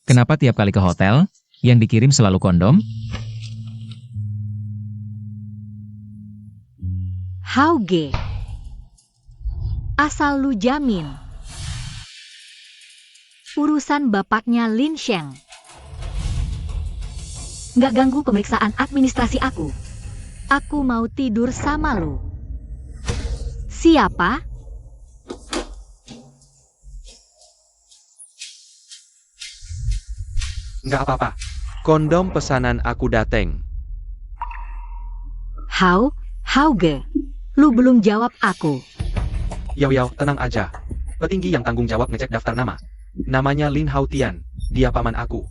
Kenapa tiap kali ke hotel, yang dikirim selalu kondom? Hauge. Asal lu jamin. Urusan bapaknya Lin Sheng. Nggak ganggu pemeriksaan administrasi aku. Aku mau tidur sama lu. Siapa? Nggak apa-apa. Kondom pesanan aku dateng. Hauge. Lu belum jawab aku. Yau, tenang aja. Petinggi yang tanggung jawab ngecek daftar nama. Namanya Lin Hautian. Dia paman aku.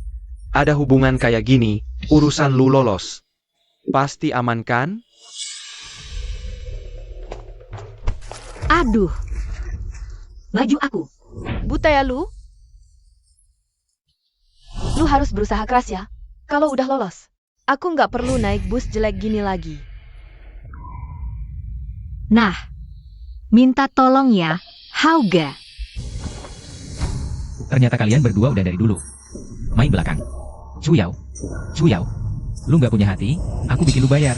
Ada hubungan kayak gini, urusan lu lolos. Pasti aman kan? Aduh. Baju aku. Buta ya lu? Lu harus berusaha keras ya. Kalau udah lolos, aku nggak perlu naik bus jelek gini lagi. Nah, minta tolong ya, Hauge. Ternyata kalian berdua udah dari dulu. Main belakang. Cuyau, lu nggak punya hati, aku bikin lu bayar.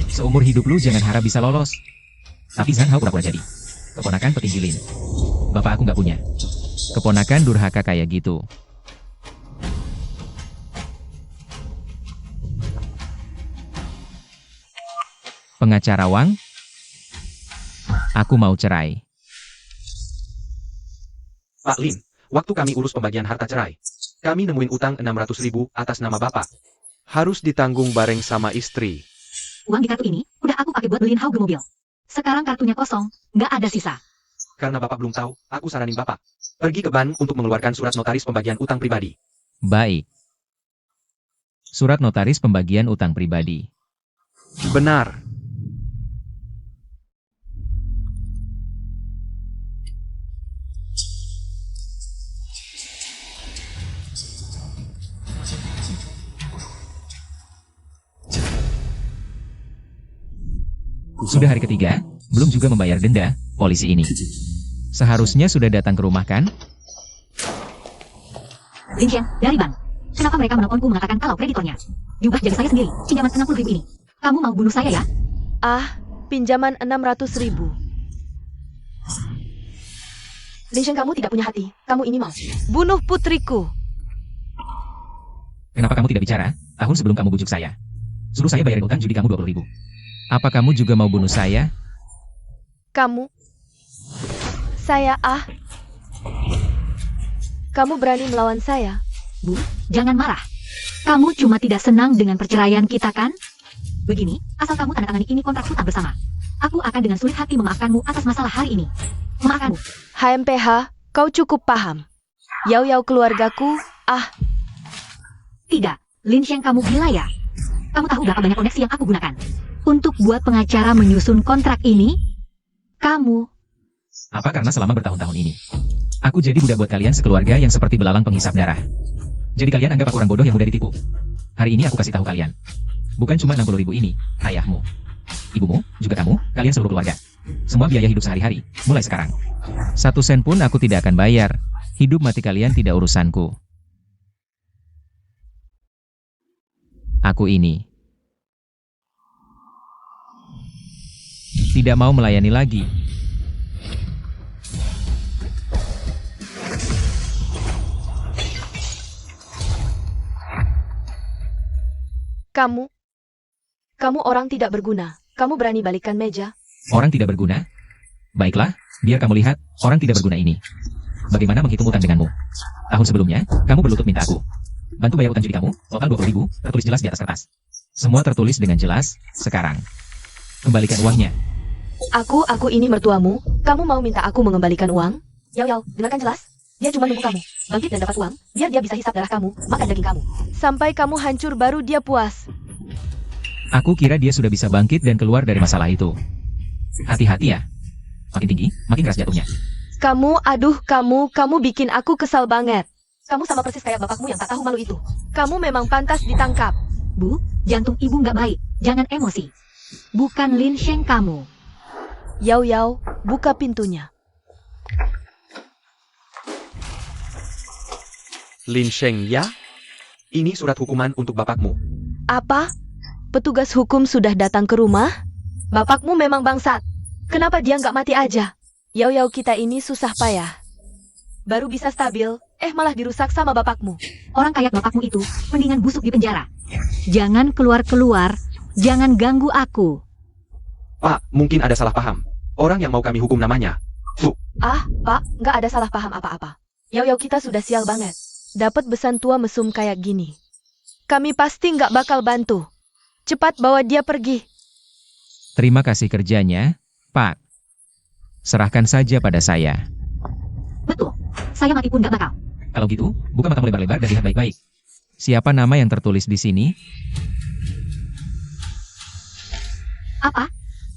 Seumur hidup lu jangan harap bisa lolos. Tapi Zhang Hao pura-pura jadi keponakan petinggi Lin. Bapak aku nggak punya keponakan durhaka kayak gitu. Pengacara Wang, aku mau cerai. Pak Lin, waktu kami urus pembagian harta cerai, kami nemuin utang 600.000 atas nama Bapak. Harus ditanggung bareng sama istri. Uang di kartu ini udah aku pakai buat beliin Hauge mobil. Sekarang kartunya kosong, nggak ada sisa. Karena Bapak belum tahu, aku saranin Bapak pergi ke bank untuk mengeluarkan surat notaris pembagian utang pribadi. Baik. Surat notaris pembagian utang pribadi. Benar. Sudah hari ketiga, belum juga membayar denda, polisi ini. Seharusnya sudah datang ke rumah kan? Lin Sheng, dari bank. Kenapa mereka menelponku mengatakan kalau kreditornya jubah jadi saya sendiri, pinjaman 60.000 ini. Kamu mau bunuh saya ya? Ah, pinjaman 600.000. Lin Sheng, kamu tidak punya hati. Kamu ini mau bunuh putriku. Kenapa kamu tidak bicara? Tahun sebelum kamu bujuk saya. Suruh saya bayarin utang judi kamu 20.000. Apa kamu juga mau bunuh saya? Kamu? Saya Kamu berani melawan saya? Bu, jangan marah. Kamu cuma tidak senang dengan perceraian kita kan? Begini, asal kamu tanda tangani ini kontrak hutang bersama. Aku akan dengan sulit hati memaafkanmu atas masalah hari ini. Memaafkanmu. HMPH, kau cukup paham. Yau keluargaku, Tidak, Lin Sheng, kamu gila ya? Kamu tahu berapa banyak koneksi yang aku gunakan untuk buat pengacara menyusun kontrak ini? Kamu. Apa karena selama bertahun-tahun ini aku jadi budak buat kalian sekeluarga yang seperti belalang penghisap darah. Jadi kalian anggap aku orang bodoh yang mudah ditipu. Hari ini aku kasih tahu kalian. Bukan cuma 60.000 ini, ayahmu, ibumu, juga kamu, kalian seluruh keluarga. Semua biaya hidup sehari-hari, mulai sekarang. 1 sen pun aku tidak akan bayar. Hidup mati kalian tidak urusanku. Aku ini tidak mau melayani lagi. Kamu orang tidak berguna. Kamu berani balikkan meja? Orang tidak berguna? Baiklah, biar kamu lihat, orang tidak berguna ini bagaimana menghitung utang denganmu. Tahun sebelumnya, kamu berlutut minta aku bantu bayar utang judi kamu, total 20.000, tertulis jelas di atas kertas. Semua tertulis dengan jelas, sekarang. Kembalikan uangnya. Aku ini mertuamu. Kamu mau minta aku mengembalikan uang? Yau, dengarkan jelas. Dia cuma nunggu kamu bangkit dan dapat uang, biar dia bisa hisap darah kamu, makan daging kamu. Sampai kamu hancur baru dia puas. Aku kira dia sudah bisa bangkit dan keluar dari masalah itu. Hati-hati ya. Makin tinggi, makin keras jatuhnya. Kamu bikin aku kesal banget. Kamu sama persis kayak bapakmu yang tak tahu malu itu. Kamu memang pantas ditangkap. Bu, jantung ibu nggak baik. Jangan emosi. Bukan Lin Sheng kamu. Yau, buka pintunya. Lin Sheng ya? Ini surat hukuman untuk bapakmu. Apa? Petugas hukum sudah datang ke rumah? Bapakmu memang bangsat. Kenapa dia nggak mati aja? Yao kita ini susah payah. Baru bisa stabil, malah dirusak sama bapakmu. Orang kayak bapakmu itu mendingan busuk di penjara. Jangan keluar-keluar, jangan ganggu aku. Pak, mungkin ada salah paham. Orang yang mau kami hukum namanya. Pak, nggak ada salah paham apa-apa. Yao kita sudah sial banget. Dapat besan tua mesum kayak gini. Kami pasti nggak bakal bantu. Cepat bawa dia pergi. Terima kasih kerjanya, Pak. Serahkan saja pada saya. Betul, saya mati pun gak bakal. Kalau gitu, buka matamu lebar-lebar dan lihat baik-baik. Siapa nama yang tertulis di sini? Apa?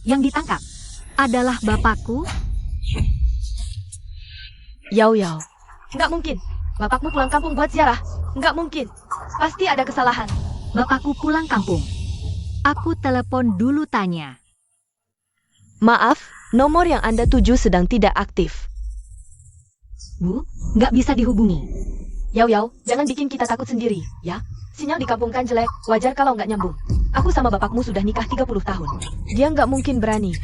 Yang ditangkap adalah bapakku? Yao, nggak mungkin. Bapakmu pulang kampung buat ziarah. Nggak mungkin. Pasti ada kesalahan. Bapakku pulang kampung. Aku telepon dulu tanya. Maaf, nomor yang Anda tuju sedang tidak aktif. Bu, nggak bisa dihubungi. Yao, jangan bikin kita takut sendiri, ya. Sinyal di kampung kan jelek, wajar kalau nggak nyambung. Aku sama bapakmu sudah nikah 30 tahun. Dia nggak mungkin berani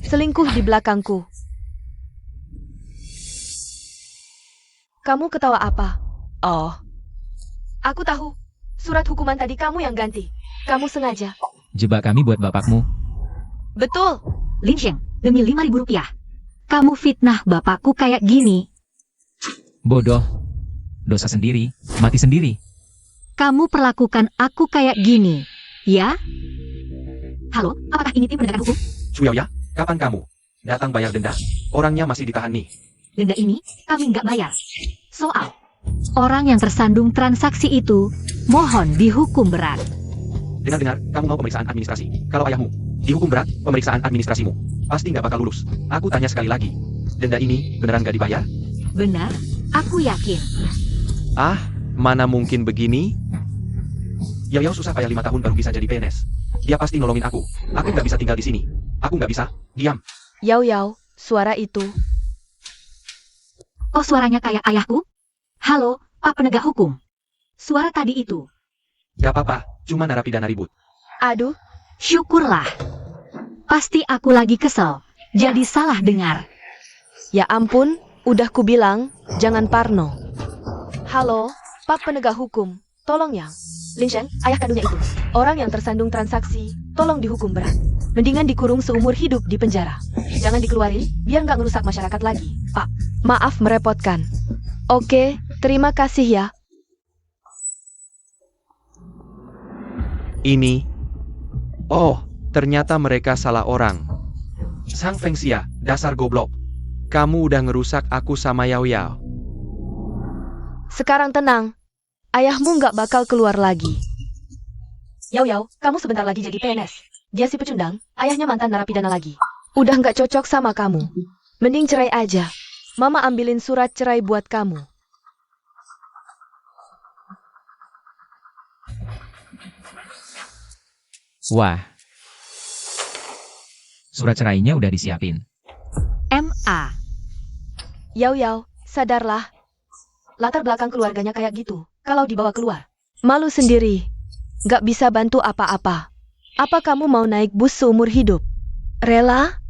selingkuh di belakangku. Kamu ketawa apa? Oh, aku tahu. Surat hukuman tadi kamu yang ganti. Kamu sengaja. Jebak kami buat bapakmu. Betul. Lin Sheng, demi 5.000 rupiah. Kamu fitnah bapakku kayak gini. Bodoh. Dosa sendiri, mati sendiri. Kamu perlakukan aku kayak gini, ya? Halo, apakah ini tim penegakan hukum? Cuyao ya, kapan kamu datang bayar denda? Orangnya masih ditahan nih. Denda ini kami nggak bayar. Soal orang yang tersandung transaksi itu, mohon dihukum berat. Dengar-dengar, kamu mau pemeriksaan administrasi. Kalau ayahmu dihukum berat, pemeriksaan administrasimu pasti nggak bakal lulus. Aku tanya sekali lagi, denda ini beneran nggak dibayar? Benar, aku yakin. Ah, mana mungkin begini? Yao susah payah 5 tahun baru bisa jadi PNS. Dia pasti nolongin aku. Aku nggak bisa tinggal di sini. Aku nggak bisa diam. Yao, suara itu. Oh, suaranya kayak ayahku? Halo, Pak penegak hukum. Suara tadi itu. Gak apa-apa, cuma narapidana ribut. Aduh, Syukurlah. Pasti aku lagi kesel. Jadi salah dengar. ya ampun, udah kubilang, jangan parno. Halo, Pak penegak hukum, tolong ya. Lin Sheng, ayah kandungnya itu. Orang yang tersandung transaksi, tolong dihukum berat. Mendingan dikurung seumur hidup di penjara. Jangan dikeluarin, biar nggak ngerusak masyarakat lagi. Pak, maaf merepotkan. Oke, terima kasih ya. Ini. Oh, ternyata mereka salah orang. Sang Fengxia, dasar goblok. Kamu udah ngerusak aku sama Yao. Sekarang tenang. Ayahmu nggak bakal keluar lagi. Yao, kamu sebentar lagi jadi PNS. Dia si pecundang, ayahnya mantan narapidana lagi. Udah nggak cocok sama kamu. Mending cerai aja. Mama ambilin surat cerai buat kamu. Wah. Surat cerainya udah disiapin. MA. Yao, sadarlah. Latar belakang keluarganya kayak gitu. Kalau dibawa keluar, malu sendiri. Nggak bisa bantu apa-apa. Apa kamu mau naik bus seumur hidup? Rela?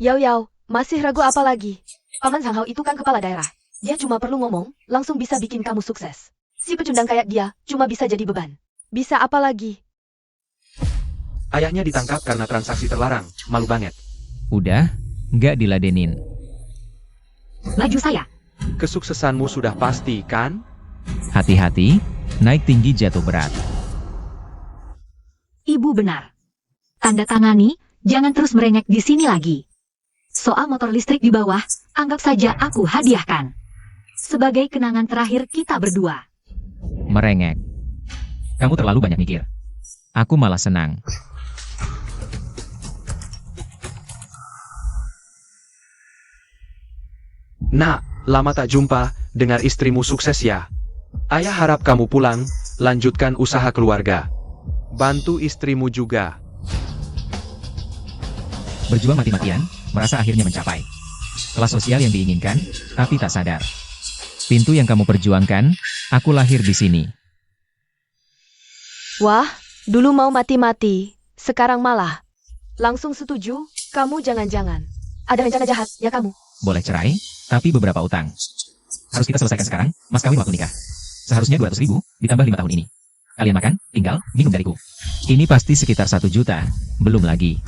Yao, masih ragu apa lagi? Paman Zhang Hao itu kan kepala daerah. Dia cuma perlu ngomong, langsung bisa bikin kamu sukses. Si pecundang kayak dia, cuma bisa jadi beban. Bisa apa lagi? Ayahnya ditangkap karena transaksi terlarang. Malu banget. Udah, nggak diladenin. Baju saya. Kesuksesanmu sudah pasti, kan? Hati-hati, naik tinggi jatuh berat. Ibu benar. Tanda tangani, jangan terus merengek di sini lagi. Soal motor listrik di bawah, anggap saja aku hadiahkan. Sebagai kenangan terakhir kita berdua. Merengek. Kamu terlalu banyak mikir. Aku malah senang. Nak, lama tak jumpa, dengar istrimu sukses ya. Ayah harap kamu pulang, lanjutkan usaha keluarga. Bantu istrimu juga. Berjuang mati-matian, merasa akhirnya mencapai kelas sosial yang diinginkan, tapi tak sadar. Pintu yang kamu perjuangkan, aku lahir di sini. Wah, dulu mau mati-mati, sekarang malah. Langsung setuju, kamu jangan-jangan. Ada rencana jahat, ya kamu? Boleh cerai, tapi beberapa utang. Harus kita selesaikan sekarang, mas kawin waktu nikah. Seharusnya 200.000, ditambah 5 tahun ini. Kalian makan, tinggal, minum dariku. Ini pasti sekitar 1 juta, belum lagi.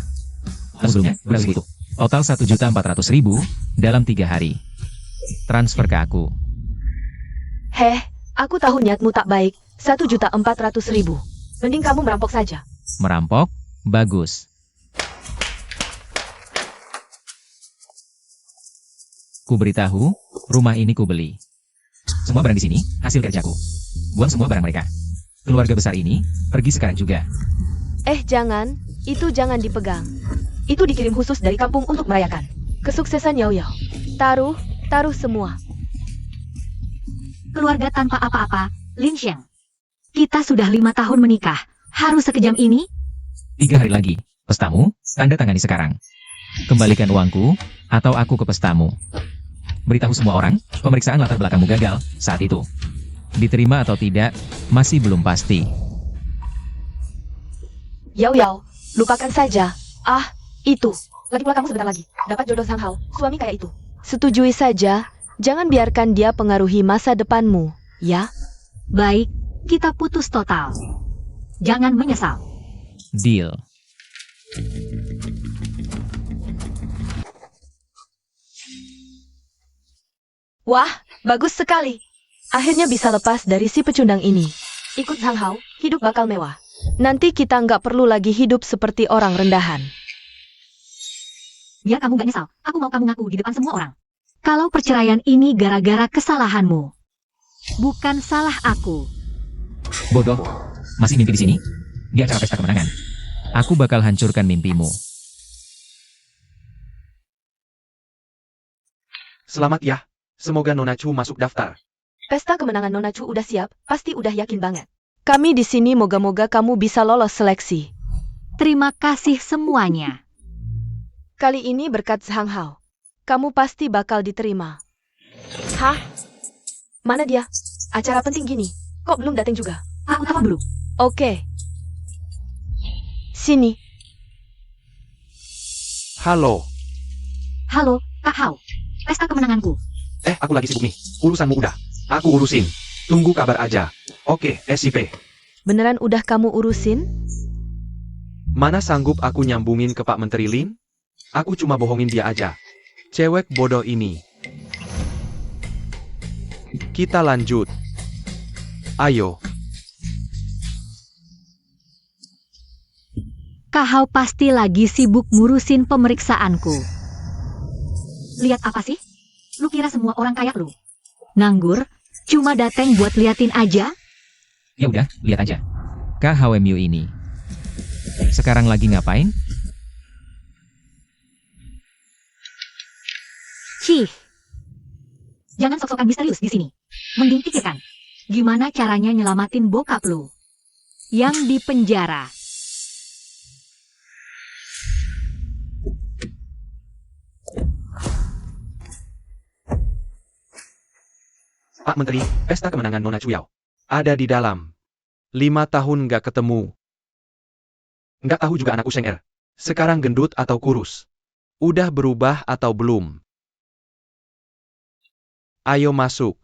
Lalu sebelumnya, 200.000 itu. Total 1.400.000 dalam 3 hari. Transfer ke aku. Heh, aku tahu niatmu tak baik, 1.400.000. Mending kamu merampok saja. Merampok? Bagus. Ku beritahu, rumah ini ku beli. Semua barang di sini, hasil kerjaku. Buang semua barang mereka. Keluarga besar ini, pergi sekarang juga. Jangan, itu jangan dipegang. Itu dikirim khusus dari kampung untuk merayakan kesuksesan Yao Yao. Taruh semua. Keluarga tanpa apa-apa, Lin Sheng. Kita sudah 5 tahun menikah. Harus sekejam ini? 3 hari lagi, pestamu, tanda tangani sekarang. Kembalikan uangku, atau aku ke pestamu. Beritahu semua orang, pemeriksaan latar belakangmu gagal saat itu. Diterima atau tidak, masih belum pasti. Yao Yao, lupakan saja. Itu. Lagi pula kamu sebentar lagi dapat jodoh Zhang Hao, suami kayak itu. Setujui saja, jangan biarkan dia pengaruhi masa depanmu, ya? Baik, kita putus total. Jangan menyesal. Deal. Wah, bagus sekali. Akhirnya bisa lepas dari si pecundang ini. Ikut Zhang Hao, hidup bakal mewah. Nanti kita nggak perlu lagi hidup seperti orang rendahan. Biar kamu gak nyesal, aku mau kamu ngaku di depan semua orang. Kalau perceraian ini gara-gara kesalahanmu. Bukan salah aku. Bodoh. Masih mimpi di sini? Di acara pesta kemenangan. Aku bakal hancurkan mimpimu. Selamat ya. Semoga Nona Chu masuk daftar. Pesta kemenangan Nona Chu udah siap, pasti udah yakin banget. Kami di sini moga-moga kamu bisa lolos seleksi. Terima kasih semuanya. Kali ini berkat Zhang Hao, kamu pasti bakal diterima. Hah? Mana dia? Acara penting gini, kok belum datang juga? Aku telepon dulu. Oke. Sini. Halo. Halo, Kak Hao. Pesta kemenanganku. Aku lagi sibuk nih. Urusanmu udah. Aku urusin. Tunggu kabar aja. Oke, SIP. Beneran udah kamu urusin? Mana sanggup aku nyambungin ke Pak Menteri Lin? Aku cuma bohongin dia aja. Cewek bodoh ini. Kita lanjut. Ayo. Kak Hao pasti lagi sibuk ngurusin pemeriksaanku. Lihat apa sih? Lu kira semua orang kayak lu? Nganggur? Cuma dateng buat liatin aja? Ya udah, lihat aja. KHWMU ini. Sekarang lagi ngapain? Cih. Jangan sok-sokan misterius di sini. Mending pikirkan. Gimana caranya nyelamatin bokap lu? Yang di penjara. Pak Menteri, pesta kemenangan Nona Chuyao. Ada di dalam. 5 tahun nggak ketemu. Nggak tahu juga anakku Sheng Er. Sekarang gendut atau kurus. Udah berubah atau belum? Ayo masuk.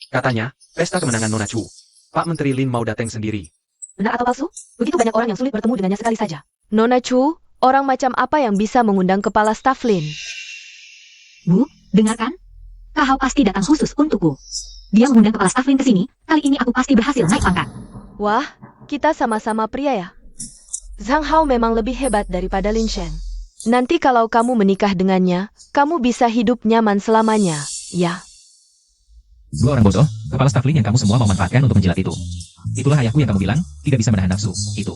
Katanya, pesta kemenangan Nona Chu. Pak Menteri Lin mau datang sendiri. Benar atau palsu? Begitu banyak orang yang sulit bertemu dengannya sekali saja. Nona Chu, orang macam apa yang bisa mengundang kepala staf Lin? Bu, dengarkan. Kak Hao pasti datang khusus untukku. Dia mengundang kepala staf Lin ke sini. Kali ini aku pasti berhasil naik pangkat. Wah, kita sama-sama pria ya. Zhang Hao memang lebih hebat daripada Lin Sheng. Nanti kalau kamu menikah dengannya, kamu bisa hidup nyaman selamanya, ya. 2 orang bodoh, kepala staf Lin yang kamu semua mau manfaatkan untuk menjilat itu. Itulah ayahku yang kamu bilang, tidak bisa menahan nafsu, itu.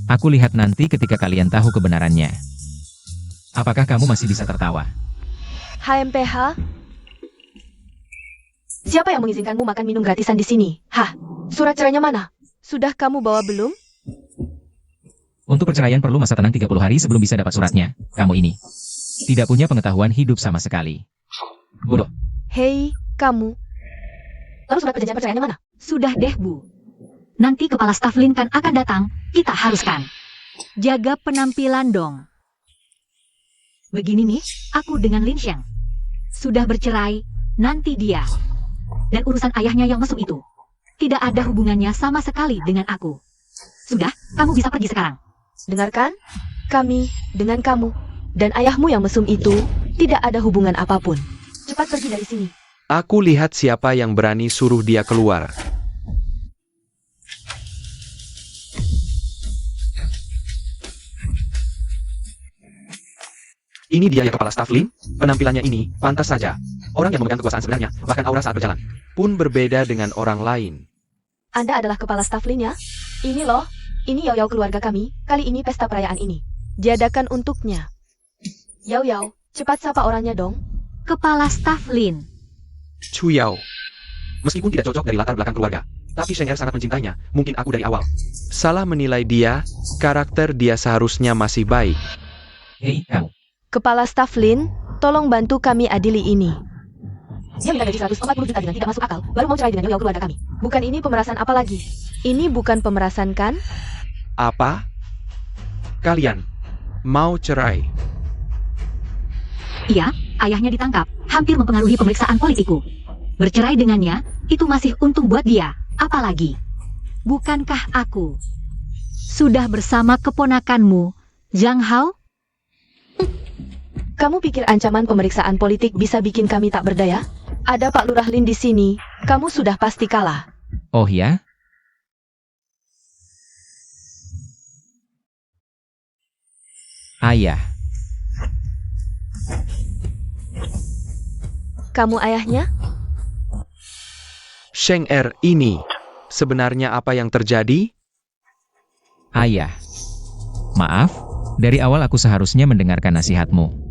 Aku lihat nanti ketika kalian tahu kebenarannya. Apakah kamu masih bisa tertawa? HMPH? Siapa yang mengizinkanmu makan minum gratisan di sini? Hah? Surat cerainya mana? Sudah kamu bawa belum? Untuk perceraian perlu masa tenang 30 hari sebelum bisa dapat suratnya. Kamu ini tidak punya pengetahuan hidup sama sekali. Bodoh. Hei, kamu. Lalu surat perjanjian perceraiannya mana? Sudah deh, Bu. Nanti kepala staf Lin kan akan datang. Kita haruskan jaga penampilan dong. Begini nih, aku dengan Lin Xiang sudah bercerai. Nanti dia dan urusan ayahnya yang mesum itu tidak ada hubungannya sama sekali dengan aku. Sudah, kamu bisa pergi sekarang. Dengarkan, kami dengan kamu dan ayahmu yang mesum itu tidak ada hubungan apapun. Cepat pergi dari sini. Aku lihat siapa yang berani suruh dia keluar. Ini dia ya kepala staf Lin. Penampilannya ini pantas saja. Orang yang memegang kekuasaan sebenarnya, bahkan aura saat berjalan, pun berbeda dengan orang lain. Anda adalah kepala staf Lin ya? Ini loh, ini Yao Yao keluarga kami. Kali ini pesta perayaan ini diadakan untuknya. Yao Yao, cepat sapa orangnya dong. Kepala staf Lin. Chu Yao. Meskipun tidak cocok dari latar belakang keluarga, tapi Sheng Er sangat mencintainya, mungkin aku dari awal salah menilai dia, karakter dia seharusnya masih baik. Hei, kamu. Kepala staf Lin, tolong bantu kami adili ini. Dia minta gaji 140 juta dengan tidak masuk akal, baru mau cerai dengan Yao Yao keluarga kami. Bukan ini pemerasan apa lagi? Ini bukan pemerasan kan? Apa? Kalian mau cerai? Iya, ayahnya ditangkap, hampir mempengaruhi pemeriksaan politikku. Bercerai dengannya, itu masih untung buat dia, apalagi. Bukankah aku sudah bersama keponakanmu, Zhang Hao? Kamu pikir ancaman pemeriksaan politik bisa bikin kami tak berdaya? Ada Pak Lurah Lin di sini, kamu sudah pasti kalah. Oh ya? Ayah. Kamu ayahnya? Sheng Er ini sebenarnya apa yang terjadi? Ayah. Maaf, dari awal aku seharusnya mendengarkan nasihatmu.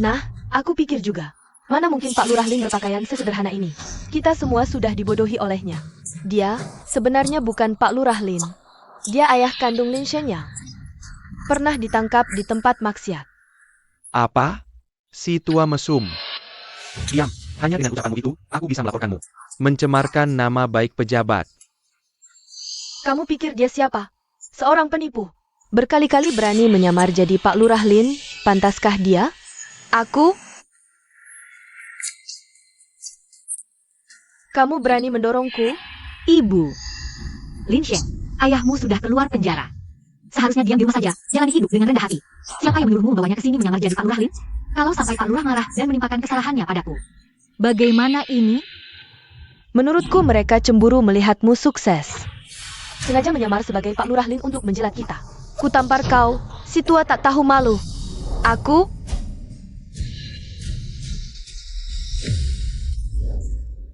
Nah, aku pikir juga. Mana mungkin Pak Lurah Lin berpakaian sesederhana ini? Kita semua sudah dibodohi olehnya. Dia sebenarnya bukan Pak Lurah Lin. Dia ayah kandung Lin Shenyang. Pernah ditangkap di tempat maksiat. Apa? Si tua mesum. Diam, hanya dengan ucapanmu itu, aku bisa melaporkanmu. Mencemarkan nama baik pejabat. Kamu pikir dia siapa? Seorang penipu. Berkali-kali berani menyamar jadi Pak Lurah Lin, pantaskah dia? Aku? Kamu berani mendorongku? Ibu. Lin Xiang, ayahmu sudah keluar penjara. Seharusnya diam di rumah saja, jalani hidup dengan rendah hati. Siapa yang menyuruhmu membawanya ke sini menyamar jadi Pak Lurah Lin? Kalau sampai Pak Lurah marah dan menimpakan kesalahannya padaku. Bagaimana ini? Menurutku mereka cemburu melihatmu sukses. Sengaja menyamar sebagai Pak Lurah Lin untuk menjilat kita. Kutampar kau, si tua tak tahu malu. Aku?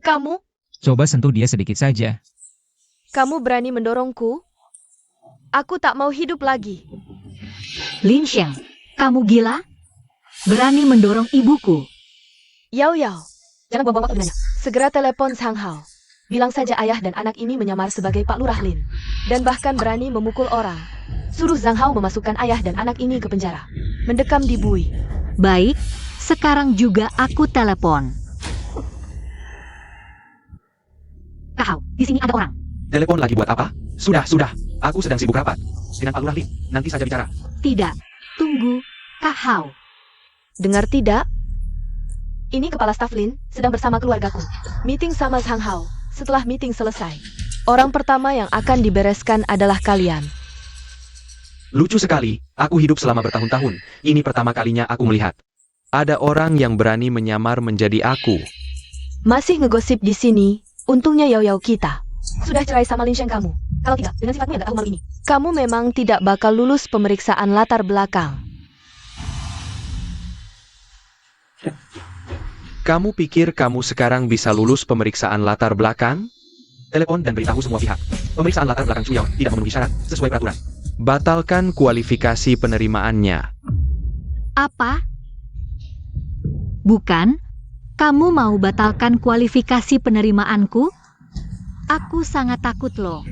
Kamu? Coba sentuh dia sedikit saja. Kamu berani mendorongku? Aku tak mau hidup lagi. Lin Xiang, kamu gila? Berani mendorong ibuku. Yao Yao, jangan buang-buang waktu dengannya. Segera telepon Zhang Hao. Bilang saja ayah dan anak ini menyamar sebagai Pak Lurah Lin. Dan bahkan berani memukul orang. Suruh Zhang Hao memasukkan ayah dan anak ini ke penjara. Mendekam di bui. Baik, sekarang juga aku telepon. Kak Hao, di sini ada orang. Telepon lagi buat apa? Sudah. Aku sedang sibuk rapat. Dengan Pak Lurah Lin, nanti saja bicara. Tidak, tunggu, Kak Hao. Dengar tidak? Ini kepala staf Lin sedang bersama keluargaku. Meeting sama Zhang Hao. Setelah meeting selesai, orang pertama yang akan dibereskan adalah kalian. Lucu sekali, aku hidup selama bertahun-tahun. Ini pertama kalinya aku melihat ada orang yang berani menyamar menjadi aku. Masih ngegosip di sini, untungnya Yao Yao kita. Sudah cerai sama Lin Sheng kamu. Kalau tidak, dengan sifatmu yang gak tahu malu ini, kamu memang tidak bakal lulus pemeriksaan latar belakang. Kamu pikir kamu sekarang bisa lulus pemeriksaan latar belakang? Telepon dan beritahu semua pihak. Pemeriksaan latar belakang Chu Yao tidak memenuhi syarat sesuai peraturan. Batalkan kualifikasi penerimaannya. Apa? Bukan? Kamu mau batalkan kualifikasi penerimaanku? Aku sangat takut loh.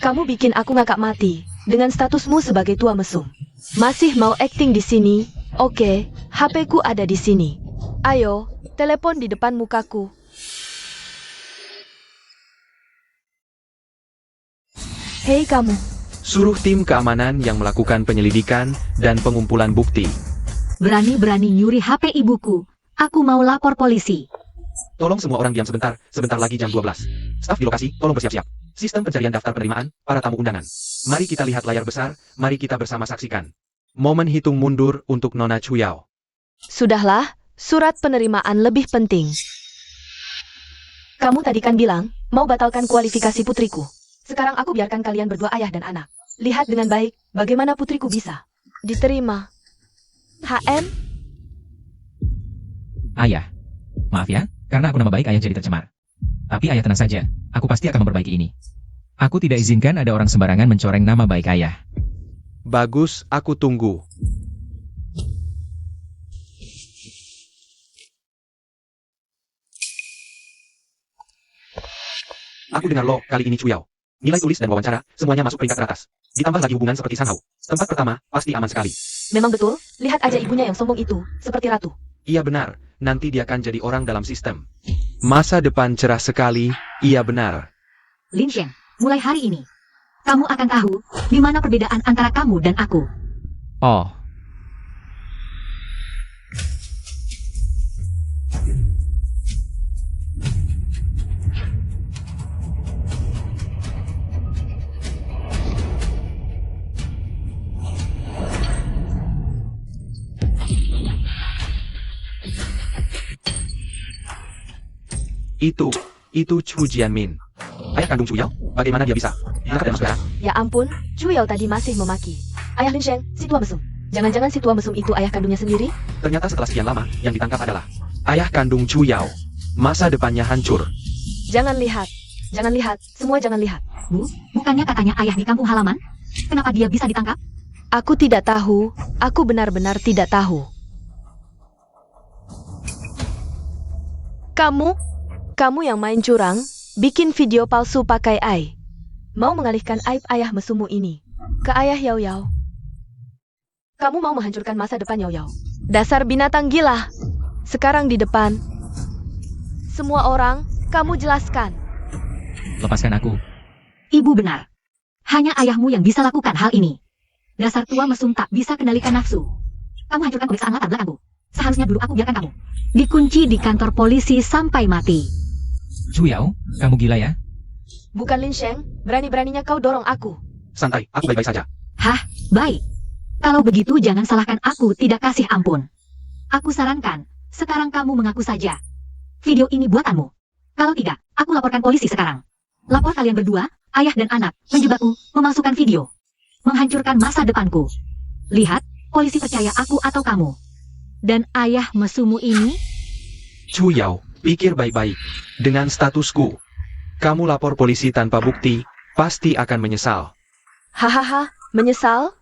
Kamu bikin aku ngakak mati dengan statusmu sebagai tua mesum. Masih mau akting di sini? Oke, HP-ku ada di sini. Ayo, telepon di depan mukaku. Hei kamu, Suruh tim keamanan yang melakukan penyelidikan dan pengumpulan bukti. Berani-berani nyuri HP ibuku. Aku mau lapor polisi. Tolong semua orang diam sebentar, sebentar lagi jam 12. Staf di lokasi, tolong bersiap-siap. Sistem pencarian daftar penerimaan, para tamu undangan. Mari kita lihat layar besar, mari kita bersama saksikan. Momen hitung mundur untuk Nona Chuyao. sudahlah, surat penerimaan lebih penting. Kamu tadi kan bilang, mau batalkan kualifikasi putriku. Sekarang aku biarkan kalian berdua ayah dan anak. Lihat dengan baik, bagaimana putriku bisa diterima. HM? Ayah. Maaf ya, karena aku nama baik ayah jadi tercemar. Tapi ayah tenang saja, aku pasti akan memperbaiki ini. Aku tidak izinkan ada orang sembarangan mencoreng nama baik ayah. Bagus, aku tunggu. Aku dengar lo, kali ini Chuyao. Nilai tulis dan wawancara, semuanya masuk peringkat teratas. Ditambah lagi hubungan seperti Sanghao. Tempat pertama, pasti aman sekali. Memang betul, lihat aja ibunya yang sombong itu, seperti ratu. Iya benar, nanti dia akan jadi orang dalam sistem. Masa depan cerah sekali, iya benar. Lin Sheng, mulai hari ini, kamu akan tahu di mana perbedaan antara kamu dan aku. Oh, Itu Chu Jianmin. Ayah kandung Chuyao, bagaimana dia bisa? Dilangkap dan masuk darah. Ya ampun, Chuyao tadi masih memaki. Ayah Lin Sheng, si tua mesum. Jangan-jangan si tua mesum itu ayah kandungnya sendiri? Ternyata setelah sekian lama, yang ditangkap adalah ayah kandung Chuyao. Masa depannya hancur. Jangan lihat, semua jangan lihat. Bu, bukannya katanya ayah di kampung halaman? Kenapa dia bisa ditangkap? Aku tidak tahu, aku benar-benar tidak tahu. Kamu yang main curang, bikin video palsu pakai AI. Mau mengalihkan aib ayah mesummu ini ke ayah Yao Yao. Kamu mau menghancurkan masa depan Yao Yao. Dasar binatang gila. Sekarang di depan. Semua orang, kamu jelaskan. lepaskan aku. Ibu benar. Hanya ayahmu yang bisa lakukan hal ini. Dasar tua mesum tak bisa kendalikan nafsu. Kamu hancurkan pemeriksaan latar belakangku. Seharusnya dulu aku biarkan kamu dikunci di kantor polisi sampai mati. Chuyao, kamu gila ya? Bukan Lin Sheng, berani-beraninya kau dorong aku. Santai, aku baik-baik saja. Hah, baik. Kalau begitu jangan salahkan aku tidak kasih ampun. Aku sarankan, sekarang kamu mengaku saja. Video ini buatanmu. Kalau tidak, aku laporkan polisi sekarang. Lapor kalian berdua, ayah dan anak, menjebakku, memalsukan video. Menghancurkan masa depanku. Lihat, polisi percaya aku atau kamu. Dan ayah mesumu ini, Chuyao, pikir baik-baik. Dengan statusku, kamu lapor polisi tanpa bukti, pasti akan menyesal. Hahaha, menyesal?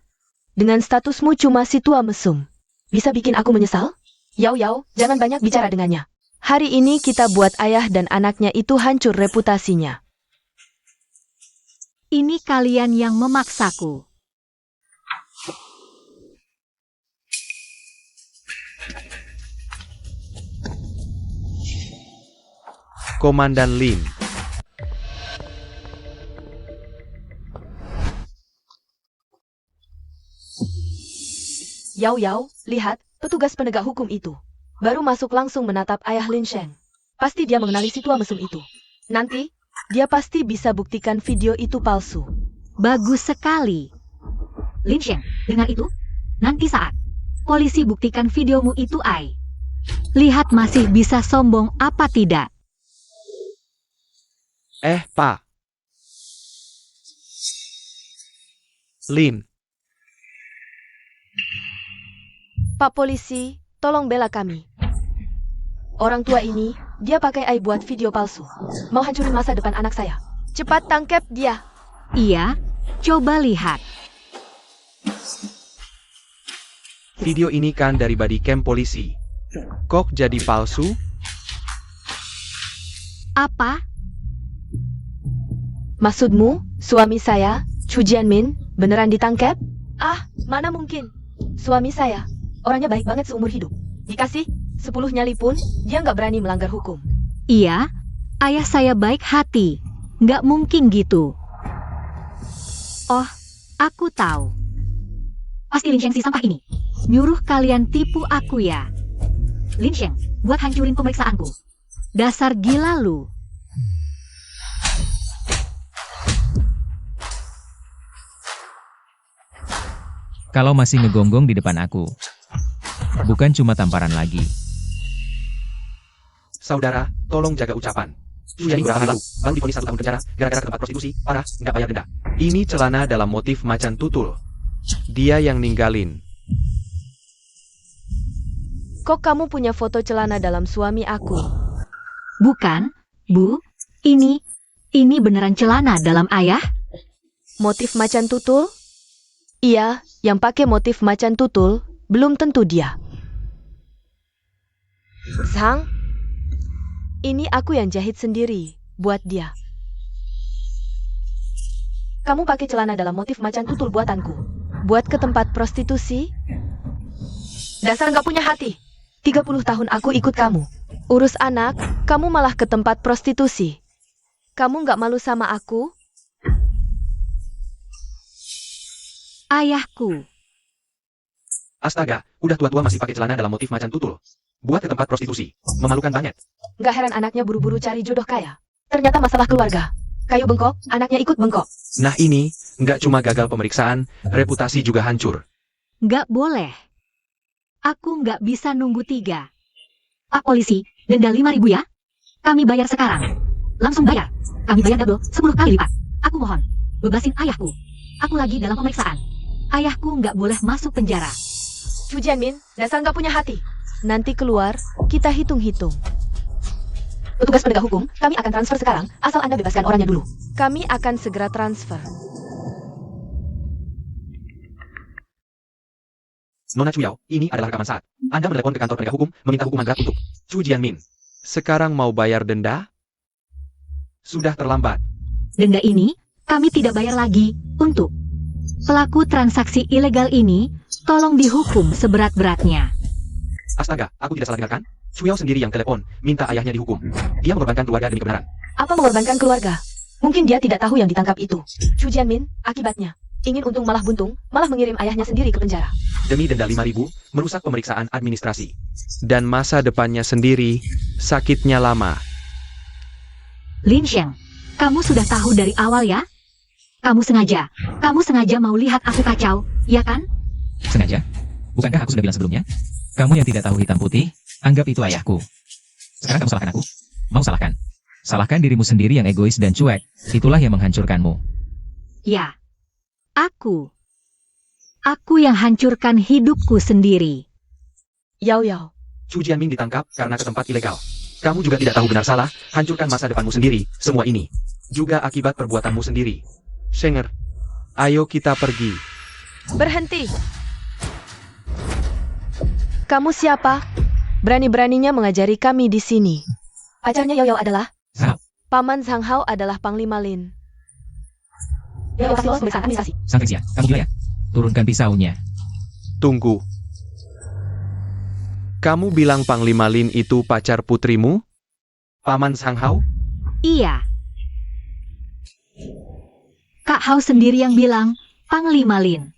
Dengan statusmu cuma si tua mesum. Bisa bikin aku menyesal? Yao Yao, jangan banyak bicara dengannya. Hari ini kita buat ayah dan anaknya itu hancur reputasinya. ini kalian yang memaksaku. Komandan Lin. Yao Yao, lihat, petugas penegak hukum itu. Baru masuk langsung menatap ayah Lin Sheng. Pasti dia mengenali si tua mesum itu. Nanti, dia pasti bisa buktikan video itu palsu. Bagus sekali. Lin Sheng, dengar itu? Nanti saat polisi buktikan videomu itu ai. Lihat masih bisa sombong apa tidak. Pak. Lin. Pak polisi, tolong bela kami. Orang tua ini, dia pakai AI buat video palsu. Mau hancurin masa depan anak saya. Cepat tangkap dia. Iya, coba lihat. Video ini kan dari body cam polisi. Kok jadi palsu? Apa? Maksudmu, suami saya, Chu Jianmin, beneran ditangkap? Ah, mana mungkin. Suami saya, orangnya baik banget seumur hidup. Dikasih 10 nyali pun, dia nggak berani melanggar hukum. Iya, ayah saya baik hati. Nggak mungkin gitu. Oh, aku tahu. Pasti Lin Sheng si sampah ini. Nyuruh kalian tipu aku ya. Lin Sheng, buat hancurin pemeriksaanku. Dasar gila lu. Kalau masih ngegonggong di depan aku, bukan cuma tamparan lagi. Saudara, tolong jaga ucapan. Jadi berapa hari lalu, baru divonis 1 tahun penjara, gara-gara ke tempat prostitusi, parah, nggak bayar denda. Ini celana dalam motif macan tutul. Dia yang ninggalin. Kok kamu punya foto celana dalam suami aku? Bukan, Bu. Ini beneran celana dalam ayah? Motif macan tutul? Iya, yang pakai motif macan tutul, belum tentu dia. Zhang, ini aku yang jahit sendiri, buat dia. Kamu pakai celana dalam motif macan tutul buatanku. Buat ke tempat prostitusi? Dasar nggak punya hati. 30 tahun aku ikut kamu. Urus anak, kamu malah ke tempat prostitusi. Kamu nggak malu sama aku? Ayahku. Astaga, udah tua-tua masih pakai celana dalam motif macan tutul. Buat ke tempat prostitusi. Memalukan banget. Nggak heran anaknya buru-buru cari jodoh kaya. Ternyata masalah keluarga. Kayu bengkok, anaknya ikut bengkok. Nah ini, nggak cuma gagal pemeriksaan, reputasi juga hancur. Nggak boleh. Aku nggak bisa nunggu 3. Pak polisi, denda 5.000 ya? Kami bayar sekarang. Langsung bayar. Kami bayar double, 10 kali lipat. Aku mohon, bebasin ayahku. Aku lagi dalam pemeriksaan. Ayahku nggak boleh masuk penjara. Chu Jianmin, dasar nggak punya hati. Nanti keluar, kita hitung-hitung. Petugas penegak hukum, kami akan transfer sekarang, asal Anda bebaskan orangnya dulu. Kami akan segera transfer. Nona Chuyao, ini adalah rekaman saat Anda menelepon ke kantor penegak hukum, meminta hukuman berat untuk Chu Jianmin. Sekarang mau bayar denda? Sudah terlambat. Denda ini, kami tidak bayar lagi. Untuk pelaku transaksi ilegal ini, tolong dihukum seberat-beratnya. Astaga, aku tidak salah dengarkan? Chuyao sendiri yang telepon, minta ayahnya dihukum. Dia mengorbankan keluarga demi kebenaran. Apa mengorbankan keluarga? Mungkin dia tidak tahu yang ditangkap itu. Chu Jianmin, akibatnya, ingin untung malah buntung, malah mengirim ayahnya sendiri ke penjara. Demi denda 5.000, merusak pemeriksaan administrasi. Dan masa depannya sendiri, sakitnya lama. Lin Sheng, kamu sudah tahu dari awal ya? Kamu sengaja mau lihat aku kacau, ya kan? Sengaja? Bukankah aku sudah bilang sebelumnya? Kamu yang tidak tahu hitam putih, anggap itu ayahku. Sekarang kamu salahkan aku? Mau salahkan? Salahkan dirimu sendiri yang egois dan cuek, itulah yang menghancurkanmu. Ya, aku yang hancurkan hidupku sendiri. Yao Yao, Chu Jianmin ditangkap karena ke tempat ilegal. Kamu juga tidak tahu benar salah, hancurkan masa depanmu sendiri, semua ini. Juga akibat perbuatanmu sendiri. Shenger, ayo kita pergi. berhenti. Kamu siapa? Berani-beraninya mengajari kami di sini. Pacarnya Yao Yao adalah? Zhao, Paman Zhang Hao adalah Panglima Lin. Yao Yao pasti lolos pemeriksaan administrasi. Sang Fixia, kamu gila ya? Turunkan pisaunya. Tunggu. Kamu bilang Panglima Lin itu pacar putrimu? Paman Sang Hao? Iya. Kak Hao sendiri yang bilang, Panglima Lin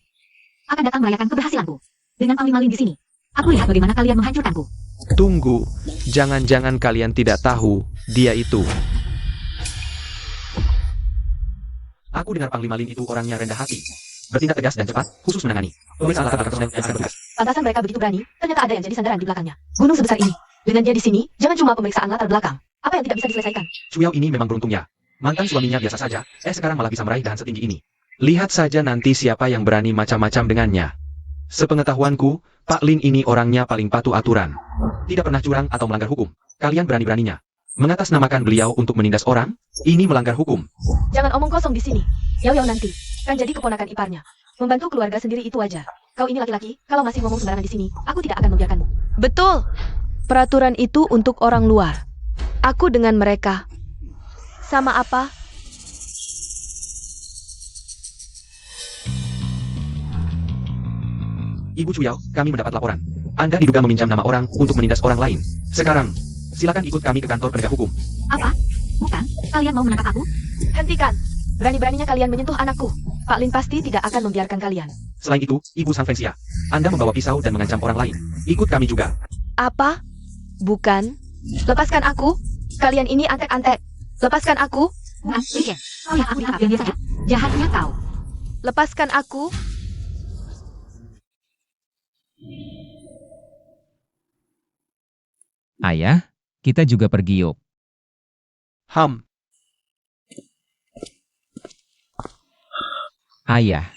akan datang merayakan keberhasilanku. Dengan Panglima Lin di sini, aku lihat bagaimana kalian menghancurkanku. Tunggu, jangan-jangan kalian tidak tahu, dia itu. Aku dengar Panglima Lin itu orangnya rendah hati. Bertindak tegas dan cepat, khusus menangani pemeriksaan latar belakang personel yang akan bertugas. Pantasan mereka begitu berani, ternyata ada yang jadi sandaran di belakangnya. Gunung sebesar ini. Dengan dia di sini, jangan cuma pemeriksaan latar belakang. Apa yang tidak bisa diselesaikan? Chuyao ini memang beruntung ya. Mantan suaminya biasa saja, sekarang malah bisa meraih dahan setinggi ini. Lihat saja nanti siapa yang berani macam-macam dengannya. Sepengetahuanku, Pak Lin ini orangnya paling patuh aturan. Tidak pernah curang atau melanggar hukum. Kalian berani-beraninya mengatasnamakan beliau untuk menindas orang, ini melanggar hukum. Jangan omong kosong di sini. Yao Yao nanti kan jadi keponakan iparnya. Membantu keluarga sendiri itu wajar. Kau ini laki-laki, kalau masih ngomong sembarangan di sini, aku tidak akan membiarkanmu. Betul. Peraturan itu untuk orang luar. Aku dengan mereka. Sama apa? Ibu Chuyao, kami mendapat laporan. Anda diduga meminjam nama orang untuk menindas orang lain. Sekarang, silakan ikut kami ke kantor penegak hukum. Apa? Bukan, kalian mau menangkap aku? Hentikan. Berani-beraninya kalian menyentuh anakku. Pak Lin pasti tidak akan membiarkan kalian. Selain itu, Ibu Sang Fengxia, Anda membawa pisau dan mengancam orang lain. Ikut kami juga. Apa? Bukan. Lepaskan aku. Kalian ini antek-antek. Lepaskan aku. Bukan, Linchen. Kau yang aku ditangkap yang biasanya. Jahatnya kau. Lepaskan aku. Ayah, kita juga pergi yuk. Ayah.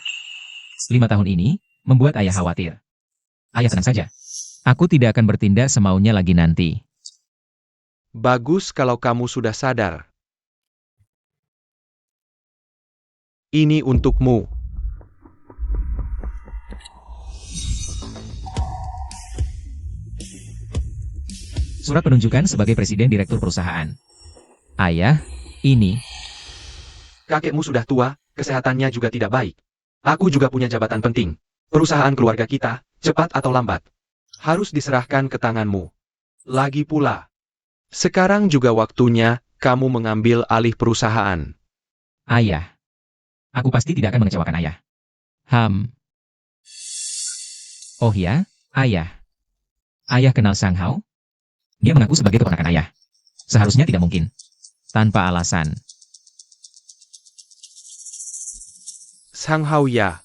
5 tahun ini, membuat ayah khawatir. Ayah tenang saja. Aku tidak akan bertindak semaunya lagi nanti. Bagus kalau kamu sudah sadar. Ini untukmu. Surat penunjukan sebagai presiden direktur perusahaan. Ayah, ini. Kakekmu sudah tua, kesehatannya juga tidak baik. Aku juga punya jabatan penting. Perusahaan keluarga kita, cepat atau lambat, harus diserahkan ke tanganmu. Lagi pula, sekarang juga waktunya kamu mengambil alih perusahaan. Ayah. Aku pasti tidak akan mengecewakan ayah. Oh ya, ayah. Ayah kenal Sang Hao? Dia mengaku sebagai keponakan ayah. Seharusnya tidak mungkin. Tanpa alasan. Sang Hao ya.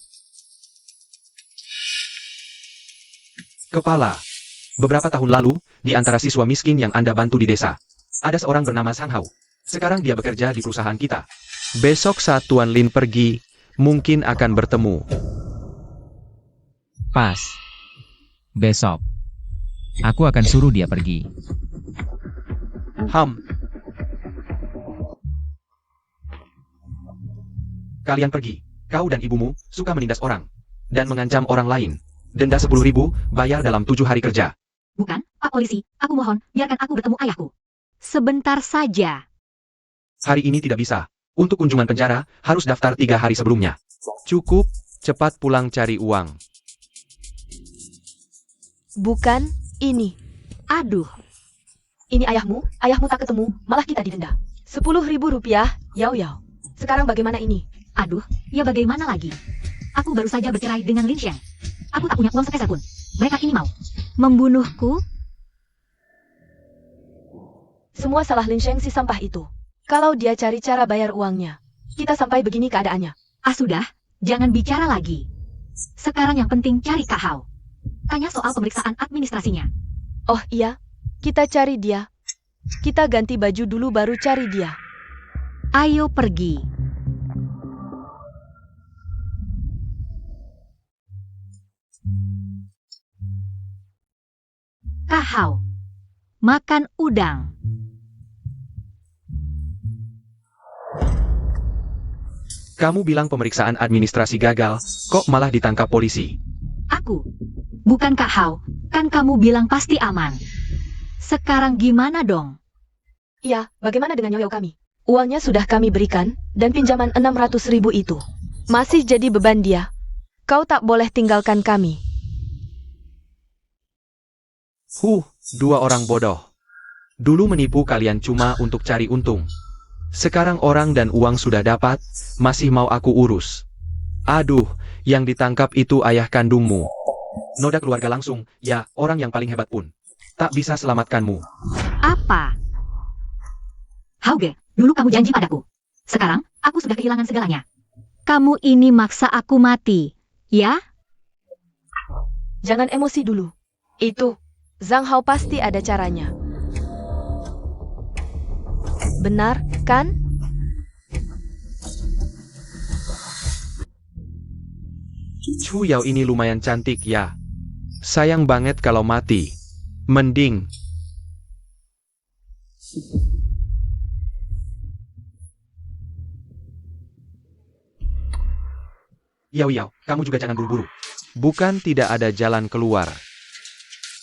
Kepala. Beberapa tahun lalu, di antara siswa miskin yang Anda bantu di desa, ada seorang bernama Sang Hao. Sekarang dia bekerja di perusahaan kita. Besok saat Tuan Lin pergi, mungkin akan bertemu. Pas. Besok. Aku akan suruh dia pergi. Kalian pergi. Kau dan ibumu suka menindas orang dan mengancam orang lain. Denda 10.000, bayar dalam 7 hari kerja. Bukan, Pak Polisi. Aku mohon, biarkan aku bertemu ayahku. Sebentar saja. Hari ini tidak bisa. Untuk kunjungan penjara, harus daftar 3 hari sebelumnya. Cukup, cepat pulang cari uang. Bukan, ini. Aduh, Ini ayahmu tak ketemu, malah kita didenda. 10.000 rupiah, Yao Yao. Sekarang bagaimana ini? aduh, ya bagaimana lagi? Aku baru saja bercerai dengan Lin Xiang. Aku tak punya uang sepeser pun. Mereka ini mau membunuhku? Semua salah Lin Sheng si sampah itu. Kalau dia cari cara bayar uangnya, kita sampai begini keadaannya. Ah sudah, jangan bicara lagi. Sekarang yang penting cari Kak Hao. Tanya soal pemeriksaan administrasinya. Oh iya, kita cari dia. Kita ganti baju dulu baru cari dia. Ayo pergi. Kak Hao, makan udang. Kamu bilang pemeriksaan administrasi gagal, kok malah ditangkap polisi? Aku. Bukan Kak Hao, kan kamu bilang pasti aman. Sekarang gimana dong? Iya, bagaimana dengan nyoyo kami? Uangnya sudah kami berikan, dan pinjaman 600.000 itu masih jadi beban dia. Kau tak boleh tinggalkan kami. 2 orang bodoh. Dulu menipu kalian cuma untuk cari untung. Sekarang orang dan uang sudah dapat, masih mau aku urus. Aduh, yang ditangkap itu ayah kandungmu. Noda keluarga langsung, ya orang yang paling hebat pun tak bisa selamatkanmu. Apa? Hauge, dulu kamu janji padaku. Sekarang, aku sudah kehilangan segalanya. Kamu ini maksa aku mati, ya? Jangan emosi dulu. Itu, Zhang Hao pasti ada caranya. Benar, kan? Chu Yao ini lumayan cantik ya. Sayang banget kalau mati. Mending. Yao Yao, kamu juga jangan buru-buru. Bukan tidak ada jalan keluar.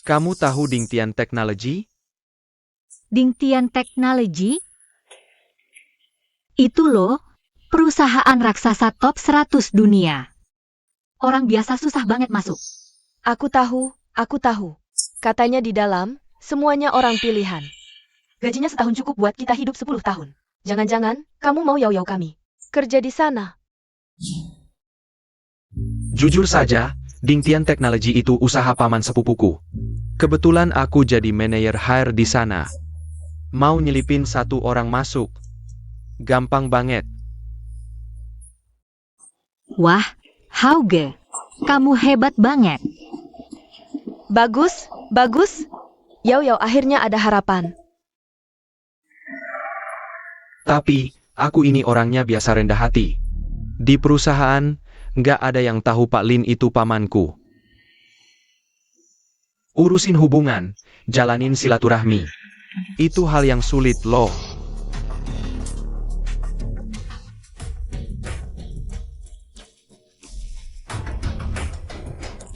Kamu tahu Dingtian Technology? Dingtian Technology? Itu loh, perusahaan raksasa top 100 dunia. Orang biasa susah banget masuk. Aku tahu. Katanya di dalam, semuanya orang pilihan. Gajinya setahun cukup buat kita hidup 10 tahun. Jangan-jangan, kamu mau Yao Yao kami kerja di sana. Jujur saja, Dingtian Technology itu usaha paman sepupuku. Kebetulan aku jadi manajer hire di sana. Mau nyelipin satu orang masuk. Gampang banget. Wah, Hauge, kamu hebat banget. Bagus. Yao Yao akhirnya ada harapan. Tapi, aku ini orangnya biasa rendah hati. Di perusahaan, nggak ada yang tahu Pak Lin itu pamanku. Urusin hubungan, jalanin silaturahmi. Itu hal yang sulit loh.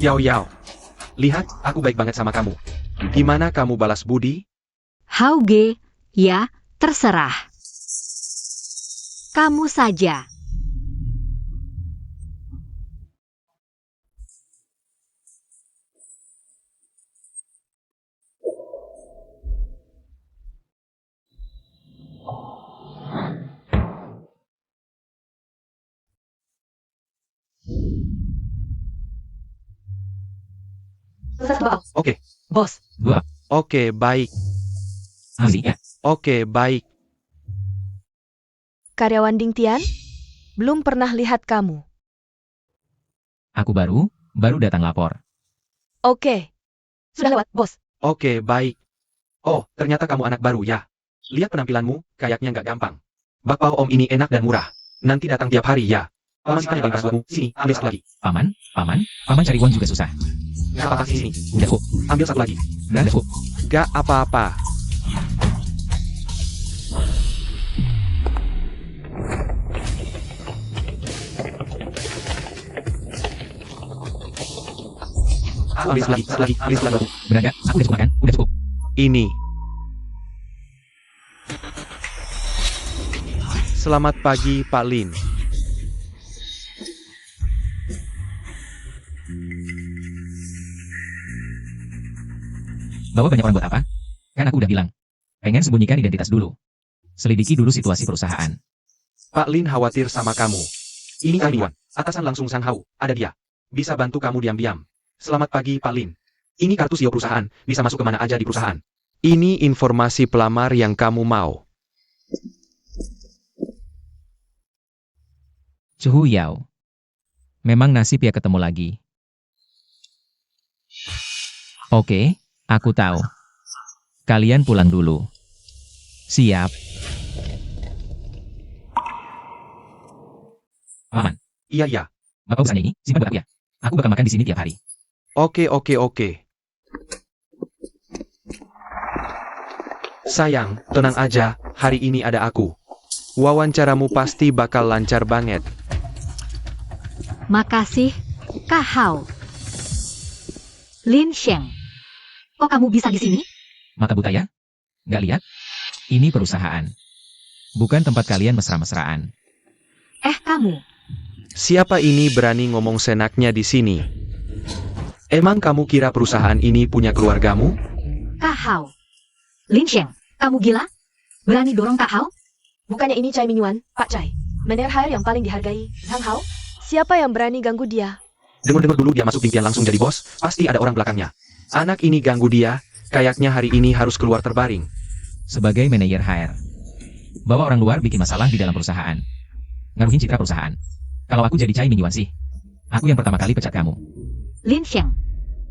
Yao Yao, lihat, aku baik banget sama kamu. Gimana kamu balas budi? Hauge, ya, terserah. Kamu saja. Oke, Bos, oke, baik. Ya. Oke, baik. karyawan Dingtian? Belum pernah lihat kamu. Aku baru datang lapor. Oke. Sudah lewat, bos. Oke, baik. Oh, ternyata kamu anak baru ya. Lihat penampilanmu, kayaknya nggak gampang. Bakpao om ini enak dan murah. Nanti datang tiap hari ya. Paman simpan yang paling buatmu. Sini, ambil satu lagi. Paman cari uang juga susah. Nggak apa-apa, sini. Udah kok, Ambil satu lagi. udah kok. Nggak apa-apa. Ambil satu lagi, ambil satu lagi. Berada, aku udah cukup makan, udah cukup. Ini. Selamat pagi, Pak Lin. Bawa banyak orang buat apa? Kan aku udah bilang. Pengen sembunyikan identitas dulu. Selidiki dulu situasi perusahaan. Pak Lin khawatir sama kamu. Ini kami Wan, atasan langsung Sang Hao, ada dia. Bisa bantu kamu diam-diam. Selamat pagi, Pak Lin. Ini kartu CEO perusahaan, bisa masuk kemana aja di perusahaan. Ini informasi pelamar yang kamu mau. Cuhu Yao. Memang nasib ya ketemu lagi. Oke, aku tahu. Kalian pulang dulu. Siap. Paman, Iya, iya. bapak pesan ini, simpan buat aku ya. Aku bakal makan di sini tiap hari. Oke. Sayang, tenang aja, hari ini ada aku. Wawancaramu pasti bakal lancar banget. Makasih, Kak Hao. Lin Sheng, kok kamu bisa di sini? Mata buta ya? Nggak lihat? Ini perusahaan. Bukan tempat kalian mesra-mesraan. Kamu. Siapa ini berani ngomong senaknya di sini? Emang kamu kira perusahaan ini punya keluargamu? Kak Hao. Lin Sheng, kamu gila? Berani dorong Kak Hao? Bukannya ini Chai Mingyuan, Pak Chai. Manajer hire yang paling dihargai, Sang Hao? Siapa yang berani ganggu dia? Dengar-dengar dulu dia masuk Dingtian langsung jadi bos, pasti ada orang belakangnya. Anak ini ganggu dia, kayaknya hari ini harus keluar terbaring. Sebagai manajer HR. Bawa orang luar bikin masalah di dalam perusahaan. Ngaruhin citra perusahaan. Kalau aku jadi Chai Mingyuan sih. Aku yang pertama kali pecat kamu. Lin Sheng,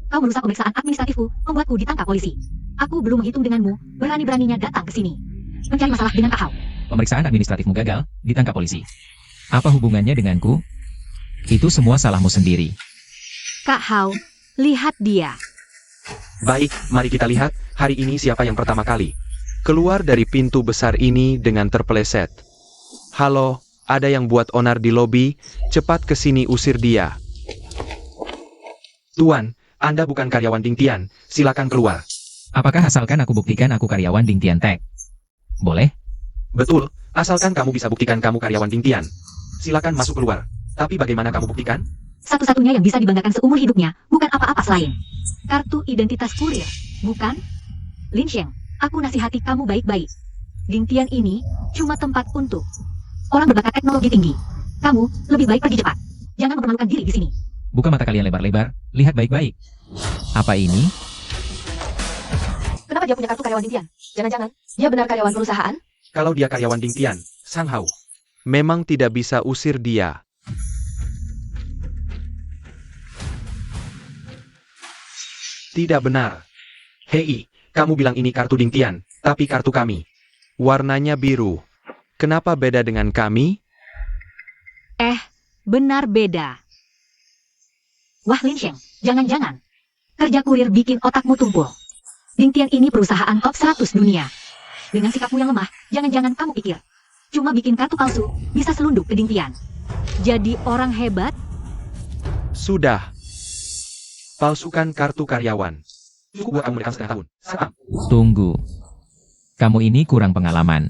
kau merusak pemeriksaan administratifku, membuatku ditangkap polisi. Aku belum menghitung denganmu, berani-beraninya datang ke sini. Mencari masalah dengan Kak Hao. Pemeriksaan administratifmu gagal, ditangkap polisi. Apa hubungannya denganku? Itu semua salahmu sendiri. Kak Hao, lihat dia. Baik, mari kita lihat, hari ini siapa yang pertama kali keluar dari pintu besar ini dengan terpeleset. Halo, ada yang buat onar di lobi, cepat ke sini usir dia. Tuan, Anda bukan karyawan Dingtian, silakan keluar. Apakah asalkan aku buktikan aku karyawan Dingtian Tech? Boleh? Betul, asalkan kamu bisa buktikan kamu karyawan Dingtian. Silakan masuk keluar. Tapi bagaimana kamu buktikan? Satu-satunya yang bisa dibanggakan seumur hidupnya, bukan apa-apa selain kartu identitas kurir, bukan? Lin Sheng, aku nasihati kamu baik-baik. Ding Tian ini cuma tempat untuk orang berbakat teknologi tinggi. Kamu lebih baik pergi cepat. Jangan mempermalukan diri di sini. Buka mata kalian lebar-lebar, lihat baik-baik. Apa ini? Kenapa dia punya kartu karyawan Ding Tian? Jangan-jangan dia benar karyawan perusahaan? Kalau dia karyawan Ding Tian, Sang Hao memang tidak bisa usir dia. Tidak benar. Hei, kamu bilang ini kartu Ding Tian, tapi kartu kami. Warnanya biru. Kenapa beda dengan kami? Benar beda. Wah Lin Sheng, jangan-jangan kerja kurir bikin otakmu tumpul. Ding Tian ini perusahaan top 100 dunia. Dengan sikapmu yang lemah, jangan-jangan kamu pikir cuma bikin kartu palsu bisa selunduk ke Ding Tian. Jadi orang hebat? Sudah. Palsukan kartu karyawan. Cukup buat kamu rekam setengah tahun. Salam. Tunggu. Kamu ini kurang pengalaman.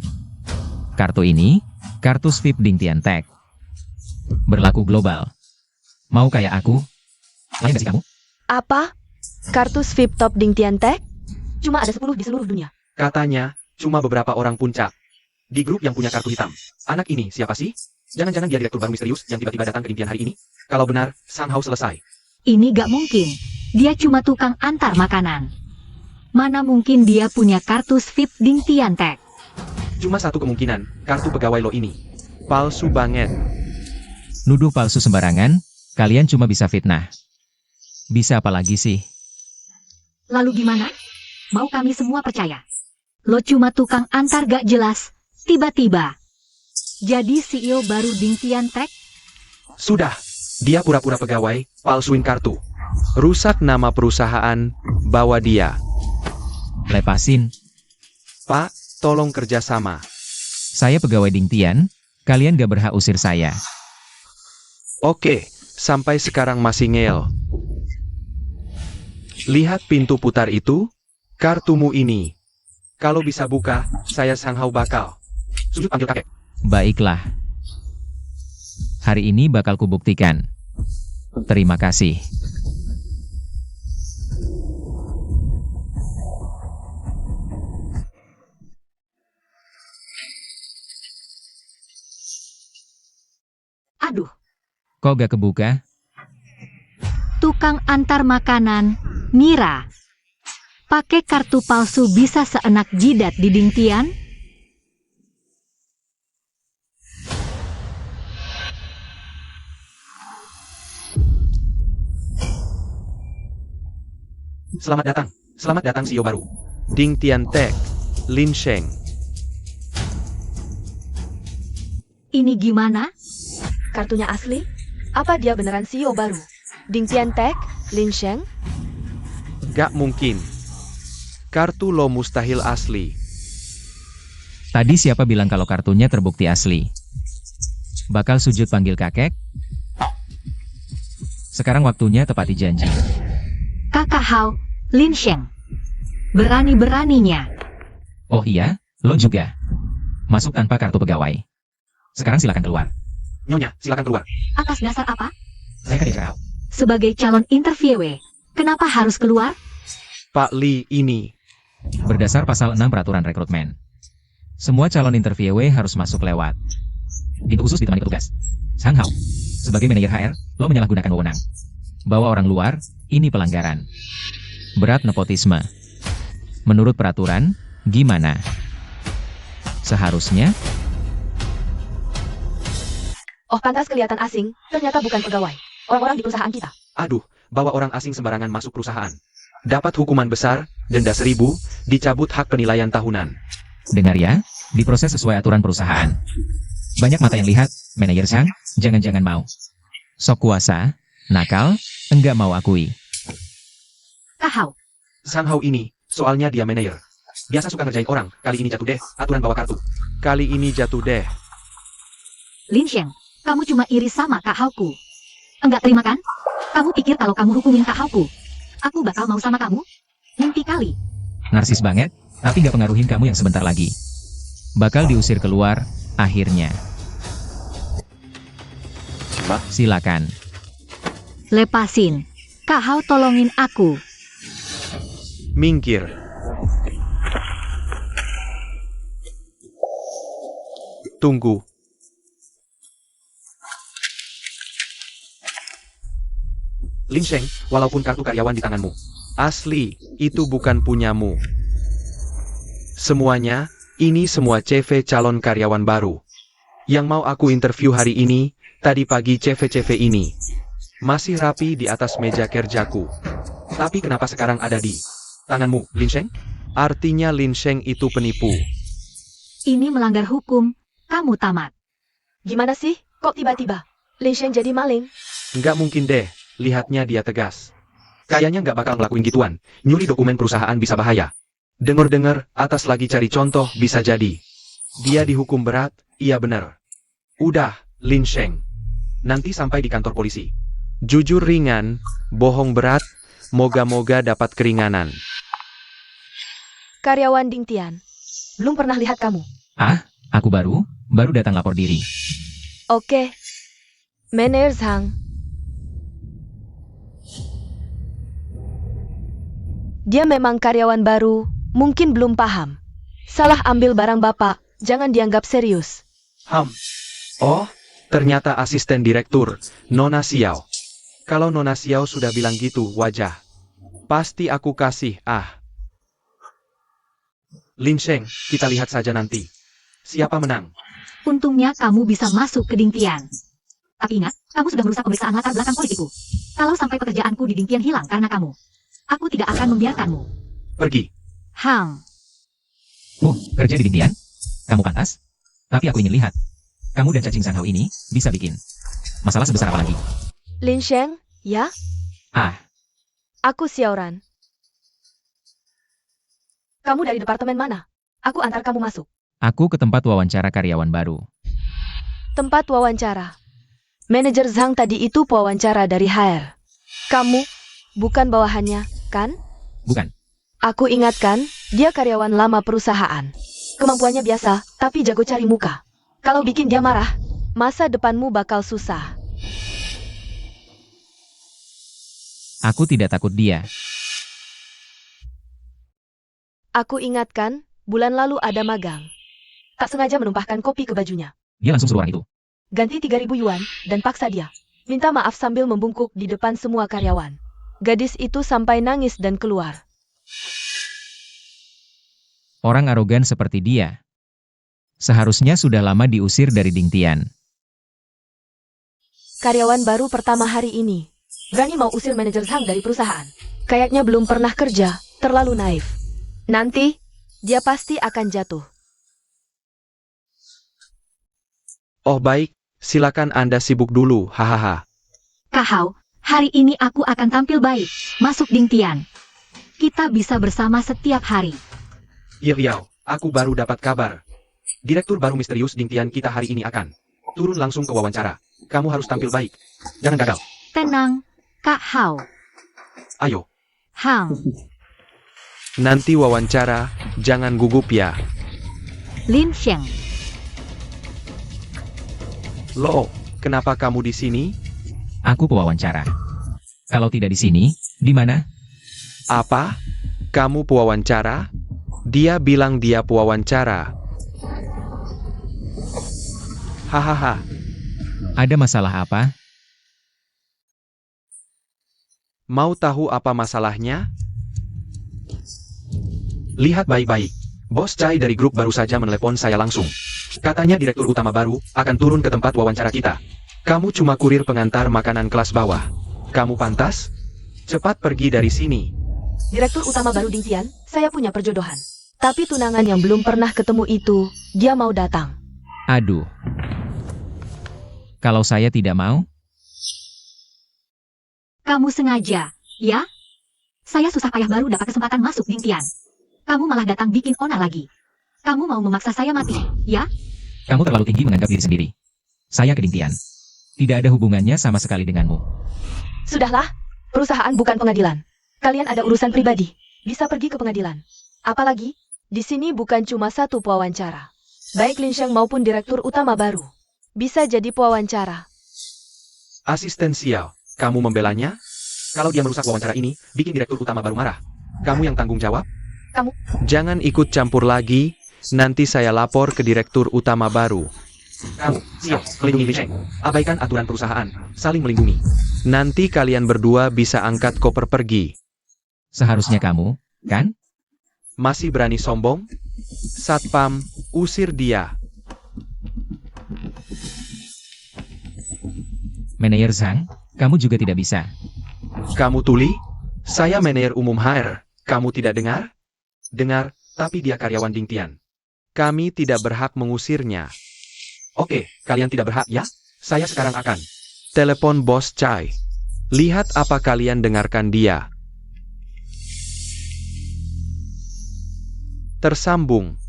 Kartu ini, kartu VIP Ding Tian Tech. Berlaku global. Mau kayak aku? Lain gak sih kamu? Apa? Kartu VIP Top Ding Tian Tech? Cuma ada 10 di seluruh dunia. Katanya, cuma beberapa orang puncak. Di grup yang punya kartu hitam. Anak ini siapa sih? Jangan-jangan dia direktur baru misterius yang tiba-tiba datang ke Ding Tian hari ini? Kalau benar, Sang Hao selesai. Ini gak mungkin. Dia cuma tukang antar makanan. Mana mungkin dia punya kartu VIP Ding Tian Tech? Cuma satu kemungkinan, kartu pegawai lo ini. Palsu banget. Nuduh palsu sembarangan, kalian cuma bisa fitnah. Bisa apa lagi sih? Lalu gimana? Mau kami semua percaya? Lo cuma tukang antar gak jelas, tiba-tiba jadi CEO baru Ding Tian Tech? Sudah. Dia pura-pura pegawai, palsuin kartu. Rusak nama perusahaan, bawa dia. Lepasin. Pak, tolong kerjasama. Saya pegawai Ding Tian, kalian gak berhak usir saya. Oke, sampai sekarang masih ngeyel. Lihat pintu putar itu, kartumu ini. Kalau bisa buka, saya Sang Hao bakal. Sujud panggil kakek. Baiklah. Hari ini bakal kubuktikan. Terima kasih. Aduh, Kok gak kebuka? tukang antar makanan, Mira. Pakai kartu palsu bisa seenak jidat di Ding Tian? Selamat datang CEO baru. Ding Tian Tech, Lin Sheng. Ini gimana? Kartunya asli? Apa dia beneran CEO baru? Ding Tian Tech? Lin Sheng? Gak mungkin. Kartu lo mustahil asli. Tadi siapa bilang kalau kartunya terbukti asli? Bakal sujud panggil kakek? Sekarang waktunya tepati janji. Kakak Hao, Lin Sheng. Berani-beraninya. Oh iya, lo juga. Masuk tanpa kartu pegawai. Sekarang silakan keluar. Nyonya, silakan keluar. Atas dasar apa? Saya kan Kak. Sebagai calon interviewe, kenapa harus keluar? Pak Li ini. Berdasar pasal 6 peraturan rekrutmen. Semua calon interviewe harus masuk lewat pintu khusus ditemani petugas. Sang Hao, sebagai manajer HR, lo menyalahgunakan wewenang. Bawa orang luar, ini pelanggaran. Berat nepotisme. Menurut peraturan, gimana? Seharusnya, Oh, pantas kelihatan asing, ternyata bukan pegawai. Orang-orang di perusahaan kita. Aduh, bawa orang asing sembarangan masuk perusahaan. Dapat hukuman besar, denda 1.000, dicabut hak penilaian tahunan. dengar ya, diproses sesuai aturan perusahaan. Banyak mata yang lihat, manajer Sang, jangan-jangan mau. Sok kuasa, nakal, enggak mau akui. Kak Hao, Sang Hao ini, soalnya dia manajer. Biasa suka ngerjain orang, kali ini jatuh deh, aturan bawa kartu. Kali ini jatuh deh. Lin Sheng, kamu cuma iri sama Kak Haoku. Enggak terima kan? Kamu pikir kalau kamu hukumin Kak Haoku, aku bakal mau sama kamu? Mimpi kali. Narsis banget, tapi gak pengaruhin kamu yang sebentar lagi. Bakal diusir keluar, akhirnya. Silakan. Lepasin. Kak Hao tolongin aku. Minggir. Tunggu. Lin Sheng, walaupun kartu karyawan di tanganmu, asli, itu bukan punyamu. Semuanya, ini semua CV calon karyawan baru. Yang mau aku interview hari ini, tadi pagi CV-CV ini. Masih rapi di atas meja kerjaku. Tapi kenapa sekarang ada di tanganmu, Lin Sheng? Artinya Lin Sheng itu penipu. Ini melanggar hukum. Kamu tamat. Gimana sih? Kok tiba-tiba Lin Sheng jadi maling? Nggak mungkin deh, lihatnya dia tegas. Kayaknya nggak bakal ngelakuin gituan, nyuri dokumen perusahaan bisa bahaya. Dengar-dengar, atas lagi cari contoh bisa jadi. Dia dihukum berat, iya bener. Udah, Lin Sheng. Nanti sampai di kantor polisi. Jujur ringan, bohong berat, moga-moga dapat keringanan. Karyawan Ding Tian. Belum pernah lihat kamu. Ah, aku baru datang lapor diri. Oke. Manager Zhang. Dia memang karyawan baru, mungkin belum paham. Salah ambil barang Bapak, jangan dianggap serius. Oh, ternyata asisten direktur, Nona Xiao. Kalau Nona Xiao sudah bilang gitu, wajah. Pasti aku kasih, Lin Sheng, kita lihat saja nanti. Siapa menang? Untungnya kamu bisa masuk ke Ding Tian. Tapi ingat, kamu sudah merusak pemeriksaan latar belakang politikku. Kalau sampai pekerjaanku di Ding Tian hilang karena kamu, aku tidak akan membiarkanmu. Pergi. Hang, Kerja di Ding Tian? Kamu pantas? Tapi aku ingin lihat. Kamu dan cacing Sang Hao ini bisa bikin masalah sebesar apa lagi? Lin Sheng, ya? Ah, Aku Xiaoran. Kamu dari departemen mana? Aku antar kamu masuk. aku ke tempat wawancara karyawan baru. Tempat wawancara. Manajer Zhang tadi itu pewawancara dari HR. Kamu, bukan bawahannya, kan? Bukan. Aku ingatkan, dia karyawan lama perusahaan. Kemampuannya biasa, tapi jago cari muka. Kalau bikin dia marah, masa depanmu bakal susah. Aku tidak takut dia. Aku ingatkan, bulan lalu ada magang. Tak sengaja menumpahkan kopi ke bajunya. Dia langsung suruh orang itu. Ganti 3.000 yuan, dan paksa dia. Minta maaf sambil membungkuk di depan semua karyawan. Gadis itu sampai nangis dan keluar. Orang arogan seperti dia seharusnya sudah lama diusir dari Ding Tian. Karyawan baru pertama hari ini. Berani mau usir manajer Zhang dari perusahaan. Kayaknya belum pernah kerja, terlalu naif. Nanti, dia pasti akan jatuh. Oh baik, silakan Anda sibuk dulu, hahaha. Kak Hao, hari ini aku akan tampil baik. Masuk Ding Tian. Kita bisa bersama setiap hari. Iya, aku baru dapat kabar. Direktur baru misterius Ding Tian kita hari ini akan turun langsung ke wawancara. Kamu harus tampil baik. Jangan gagal. Tenang, Kak Hao. Ayo, Hang, nanti wawancara, jangan gugup ya. Lin Sheng. Loh, kenapa kamu di sini? Aku pewawancara. Kalau tidak di sini, di mana? Apa? Kamu pewawancara? Dia bilang dia pewawancara. Hahaha. Ada masalah apa? Mau tahu apa masalahnya? Lihat baik-baik. Bos Chai dari grup baru saja menelepon saya langsung. Katanya direktur utama baru akan turun ke tempat wawancara kita. Kamu cuma kurir pengantar makanan kelas bawah. Kamu pantas? Cepat pergi dari sini. Direktur utama baru Ding Tian, saya punya perjodohan. Tapi tunangan yang belum pernah ketemu itu, dia mau datang. Aduh. Kalau saya tidak mau, Kamu sengaja, ya? Saya susah payah baru dapat kesempatan masuk Ding Tian. Kamu malah datang bikin onar lagi. Kamu mau memaksa saya mati, ya? kamu terlalu tinggi menganggap diri sendiri. Saya ke Ding Tian. Tidak ada hubungannya sama sekali denganmu. Sudahlah, perusahaan bukan pengadilan. Kalian ada urusan pribadi, bisa pergi ke pengadilan. Apalagi, di sini bukan cuma satu pewawancara. Baik Lin Sheng maupun direktur utama baru bisa jadi pewawancara. Asisten Xiao, Kamu membelanya? Kalau dia merusak wawancara ini, bikin direktur utama baru marah. Kamu yang tanggung jawab? Kamu. Jangan ikut campur lagi, nanti saya lapor ke direktur utama baru. Kamu, siap, melindungi Li Sheng. Abaikan aturan perusahaan, saling melindungi. Nanti kalian berdua bisa angkat koper pergi. Seharusnya kamu, kan? Masih berani sombong? Satpam, usir dia. Manajer Zhang, kamu juga tidak bisa. Kamu tuli? Saya manajer umum HR. Kamu tidak dengar? Dengar, tapi dia karyawan Dingtian. Kami tidak berhak mengusirnya. Oke, kalian tidak berhak ya? Saya sekarang akan telepon Bos Chai. Lihat apa kalian dengarkan dia. Tersambung.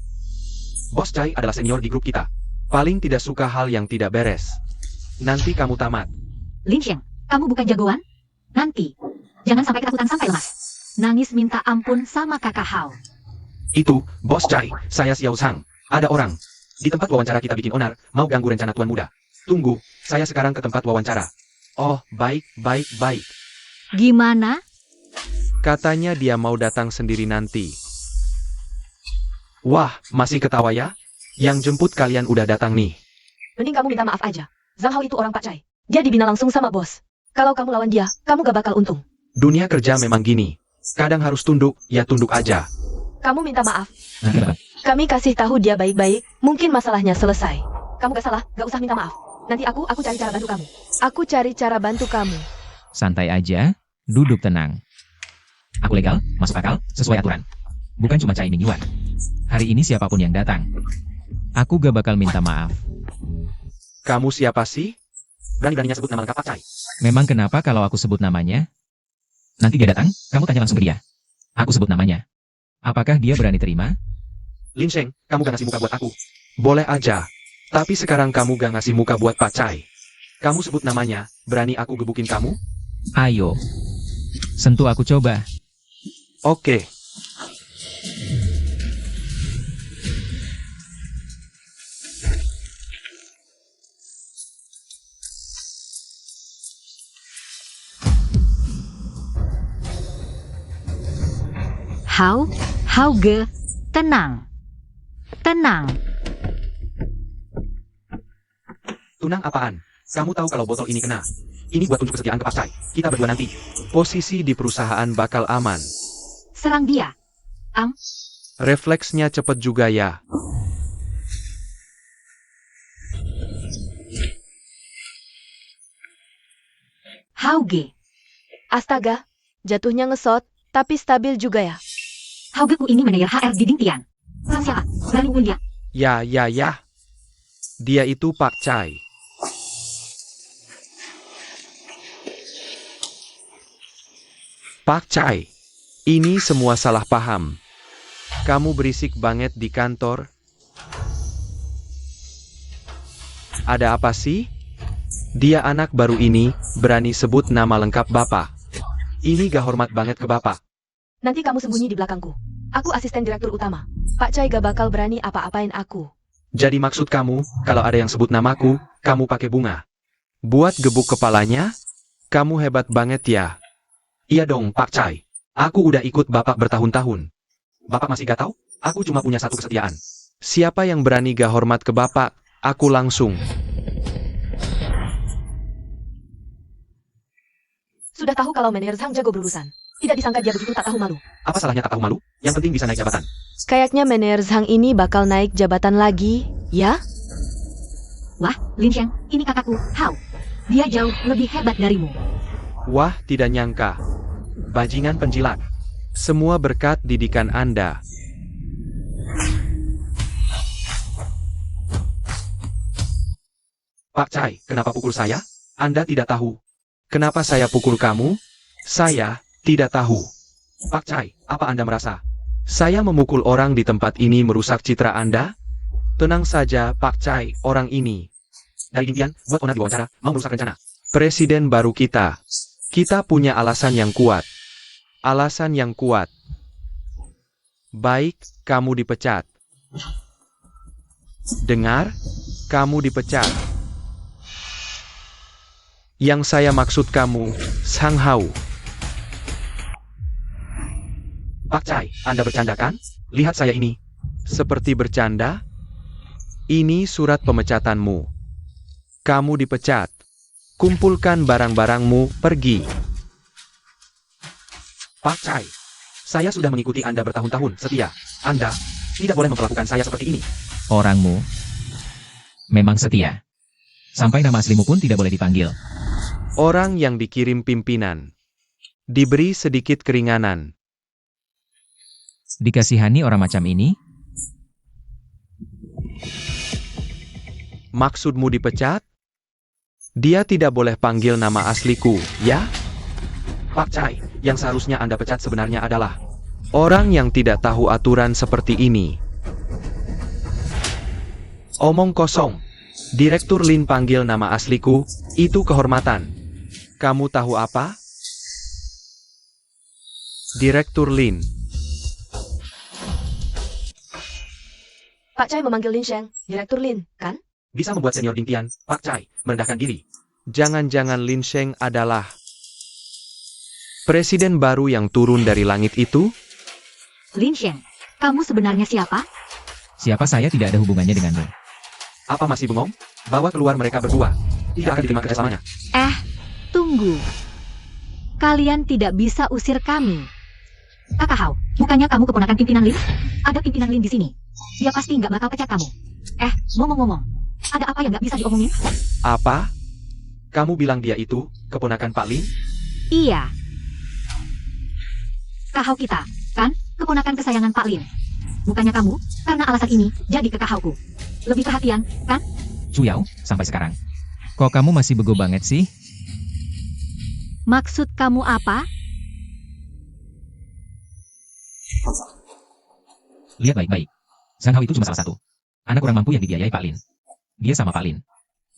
Bos Chai adalah senior di grup kita. Paling tidak suka hal yang tidak beres. Nanti kamu tamat. Lin Sheng, kamu bukan jagoan? Nanti. Jangan sampai ketakutan sampai lemas. Nangis minta ampun sama kakak Hao. Itu, Bos Chai, saya Xiao Zhang. Ada orang. Di tempat wawancara kita bikin onar, mau ganggu rencana Tuan Muda. Tunggu, saya sekarang ke tempat wawancara. Oh, baik. Gimana? Katanya dia mau datang sendiri nanti. Wah, masih ketawa ya? Yang jemput kalian udah datang nih. Mending kamu minta maaf aja. Zhang Hao itu orang Pak Chai. Dia dibina langsung sama bos. Kalau kamu lawan dia, kamu gak bakal untung. Dunia kerja memang gini. Kadang harus tunduk, ya tunduk aja. Kamu minta maaf. Nanti Bapak. Kami kasih tahu dia baik-baik, mungkin masalahnya selesai. Kamu gak salah, gak usah minta maaf. Nanti aku cari cara bantu kamu. Aku cari cara bantu kamu. Santai aja, duduk tenang. Aku legal, masuk akal, sesuai aturan. Bukan cuma Chai Ming Yuan. Hari ini siapapun yang datang, aku gak bakal minta maaf. Kamu siapa sih? Berani-beraninya sebut nama lengkap Pak Chai. Memang kenapa kalau aku sebut namanya? Nanti dia datang, kamu tanya langsung ke dia. Aku sebut namanya. Apakah dia berani terima? Lin Sheng, kamu gak ngasih muka buat aku. Boleh aja. Tapi sekarang kamu gak ngasih muka buat Pak Chai. Kamu sebut namanya, berani aku gebukin kamu? Ayo. Sentuh aku coba. Oke. Hauge, tenang. Tenang. Tunang apaan? Kamu tahu kalau botol ini kena. Ini buat tunjuk kesetiaan ke Pak Chai. Kita berdua nanti. Posisi di perusahaan bakal aman. Serang dia. Refleksnya cepet juga ya. Hauge. Astaga, jatuhnya ngesot, tapi stabil juga ya. Haugeku ini manajer HR di Dingtian. Orang siapa? Berani hubungin dia. Ya. Dia itu Pak Chai. Pak Chai, ini semua salah paham. Kamu berisik banget di kantor. Ada apa sih? Dia anak baru ini, berani sebut nama lengkap Bapak. Ini gak hormat banget ke Bapak. Nanti kamu sembunyi di belakangku. Aku asisten direktur utama. Pak Chai gak bakal berani apa-apain aku. Jadi maksud kamu, kalau ada yang sebut namaku, kamu pakai bunga. Buat gebuk kepalanya? Kamu hebat banget ya. Iya dong, Pak Chai. Aku udah ikut Bapak bertahun-tahun. Bapak masih gak tahu? Aku cuma punya satu kesetiaan. Siapa yang berani gak hormat ke Bapak, aku langsung. Sudah tahu kalau manajer Zhang jago berurusan. Tidak disangka dia begitu tak tahu malu. Apa salahnya tak tahu malu? Yang penting bisa naik jabatan. Kayaknya manajer Zhang ini bakal naik jabatan lagi, ya? Wah, Lin Sheng, ini kakakku, Hao. Dia jauh lebih hebat darimu. Wah, tidak nyangka. Bajingan penjilat. Semua berkat didikan Anda. Pak Chai, kenapa pukul saya? Anda tidak tahu. Kenapa saya pukul kamu? Saya tidak tahu. Pak Chai, apa Anda merasa saya memukul orang di tempat ini merusak citra Anda? Tenang saja, Pak Chai, orang ini dari Dingtian, buat onar diwawancara, mau merusak rencana Presiden baru kita. Kita punya alasan yang kuat. Alasan yang kuat. Baik, kamu dipecat. Dengar, kamu dipecat. Yang saya maksud kamu, Sang Hao. Pak Chai, Anda bercanda kan? Lihat saya ini. Seperti bercanda? Ini surat pemecatanmu. Kamu dipecat. Kumpulkan barang-barangmu, pergi. Pak Chai, saya sudah mengikuti Anda bertahun-tahun setia. Anda tidak boleh memperlakukan saya seperti ini. Orangmu memang setia. Sampai nama aslimu pun tidak boleh dipanggil. Orang yang dikirim pimpinan diberi sedikit keringanan. Dikasihani orang macam ini? Maksudmu dipecat? Dia tidak boleh panggil nama asliku, ya? Pak Chai, yang seharusnya Anda pecat sebenarnya adalah orang yang tidak tahu aturan seperti ini. Omong kosong. Direktur Lin panggil nama asliku, itu kehormatan. Kamu tahu apa? Direktur Lin. Pak Chai memanggil Lin Sheng, Direktur Lin, kan? Bisa membuat senior Ding Tian, Pak Chai, merendahkan diri. Jangan-jangan Lin Sheng adalah presiden baru yang turun dari langit itu? Lin Sheng, kamu sebenarnya siapa? Siapa saya tidak ada hubungannya denganmu. Apa masih bengong? Bawa keluar mereka berdua. Tidak akan diterima kerjasamanya. Tunggu. Kalian tidak bisa usir kami. Kakak Hao, bukannya kamu keponakan pimpinan Lin? Ada pimpinan Lin di sini. Dia pasti nggak bakal pecat kamu. Ngomong-ngomong, ada apa yang nggak bisa diomongin? Apa? Kamu bilang dia itu keponakan Pak Lin? Iya. Kak Hao kita, kan? Keponakan kesayangan Pak Lin. Bukannya kamu, karena alasan ini, jadi ke Kak Hao-ku. Lebih perhatian, kan? Cuyao, sampai sekarang. Kok kamu masih bego banget sih? Maksud kamu apa? Lihat baik-baik. Sang Hao itu cuma salah satu anak kurang mampu yang dibiayai Pak Lin. Dia sama Pak Lin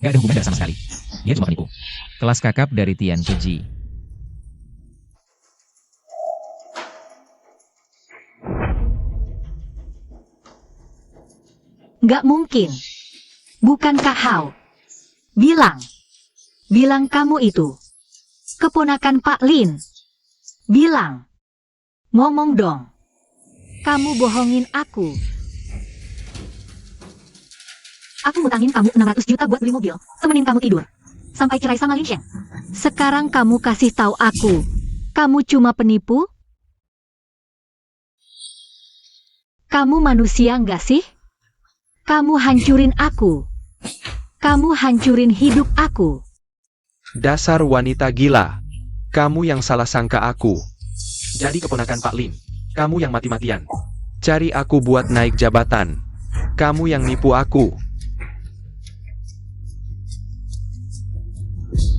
gak ada hubungan darah sama sekali. Dia cuma penipu. Kelas kakap dari Tian Keji. Nggak mungkin. Bukan Kak Hao. Bilang kamu itu keponakan Pak Lin. Bilang. Ngomong dong. Kamu bohongin aku. Aku ngutangin kamu 600 juta buat beli mobil, temenin kamu tidur. Sampai cerai sama Lin Sheng. Sekarang kamu kasih tahu aku. Kamu cuma penipu? Kamu manusia nggak sih? Kamu hancurin aku. Kamu hancurin hidup aku. Dasar wanita gila. Kamu yang salah sangka aku. Jadi keponakan Pak Lin. Kamu yang mati-matian. Cari aku buat naik jabatan. Kamu yang nipu aku.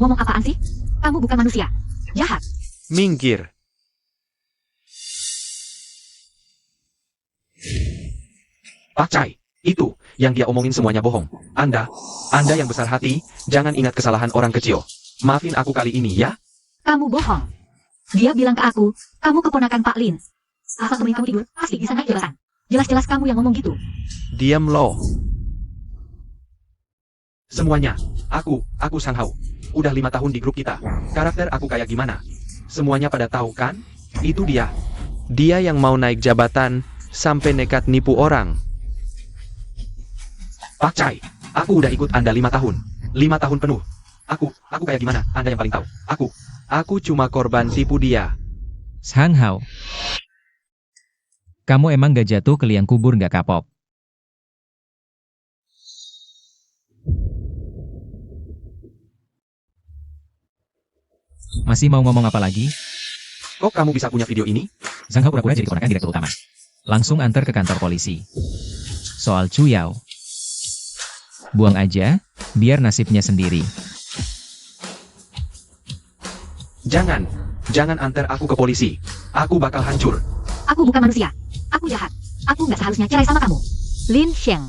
Ngomong apaan sih? Kamu bukan manusia. Jahat. Minggir. Pak Chai, itu yang dia omongin semuanya bohong. Anda yang besar hati, jangan ingat kesalahan orang kecil. Maafin aku kali ini ya. Kamu bohong. Dia bilang ke aku, kamu keponakan Pak Lin. Asal temenin kamu tidur, pasti bisa naik jabatan. Jelas-jelas kamu yang ngomong gitu. Diam lo. Semuanya, aku Sang Hao. Udah 5 tahun di grup kita. Karakter aku kayak gimana? Semuanya pada tahu kan? Itu dia. Dia yang mau naik jabatan, sampai nekat nipu orang. Pak Chai, aku udah ikut Anda 5 tahun. 5 tahun penuh. Aku kayak gimana? Anda yang paling tahu. Aku cuma korban tipu dia. Sang Hao. Kamu emang gak jatuh ke liang kubur gak kapok? Masih mau ngomong apa lagi? Kok kamu bisa punya video ini? Sang Hao pura-pura jadi keponakan direktur utama. Langsung antar ke kantor polisi. Soal Cuyao, buang aja, biar nasibnya sendiri. Jangan antar aku ke polisi. Aku bakal hancur. Aku bukan manusia. Aku jahat. Aku nggak seharusnya cerai sama kamu. Lin Sheng.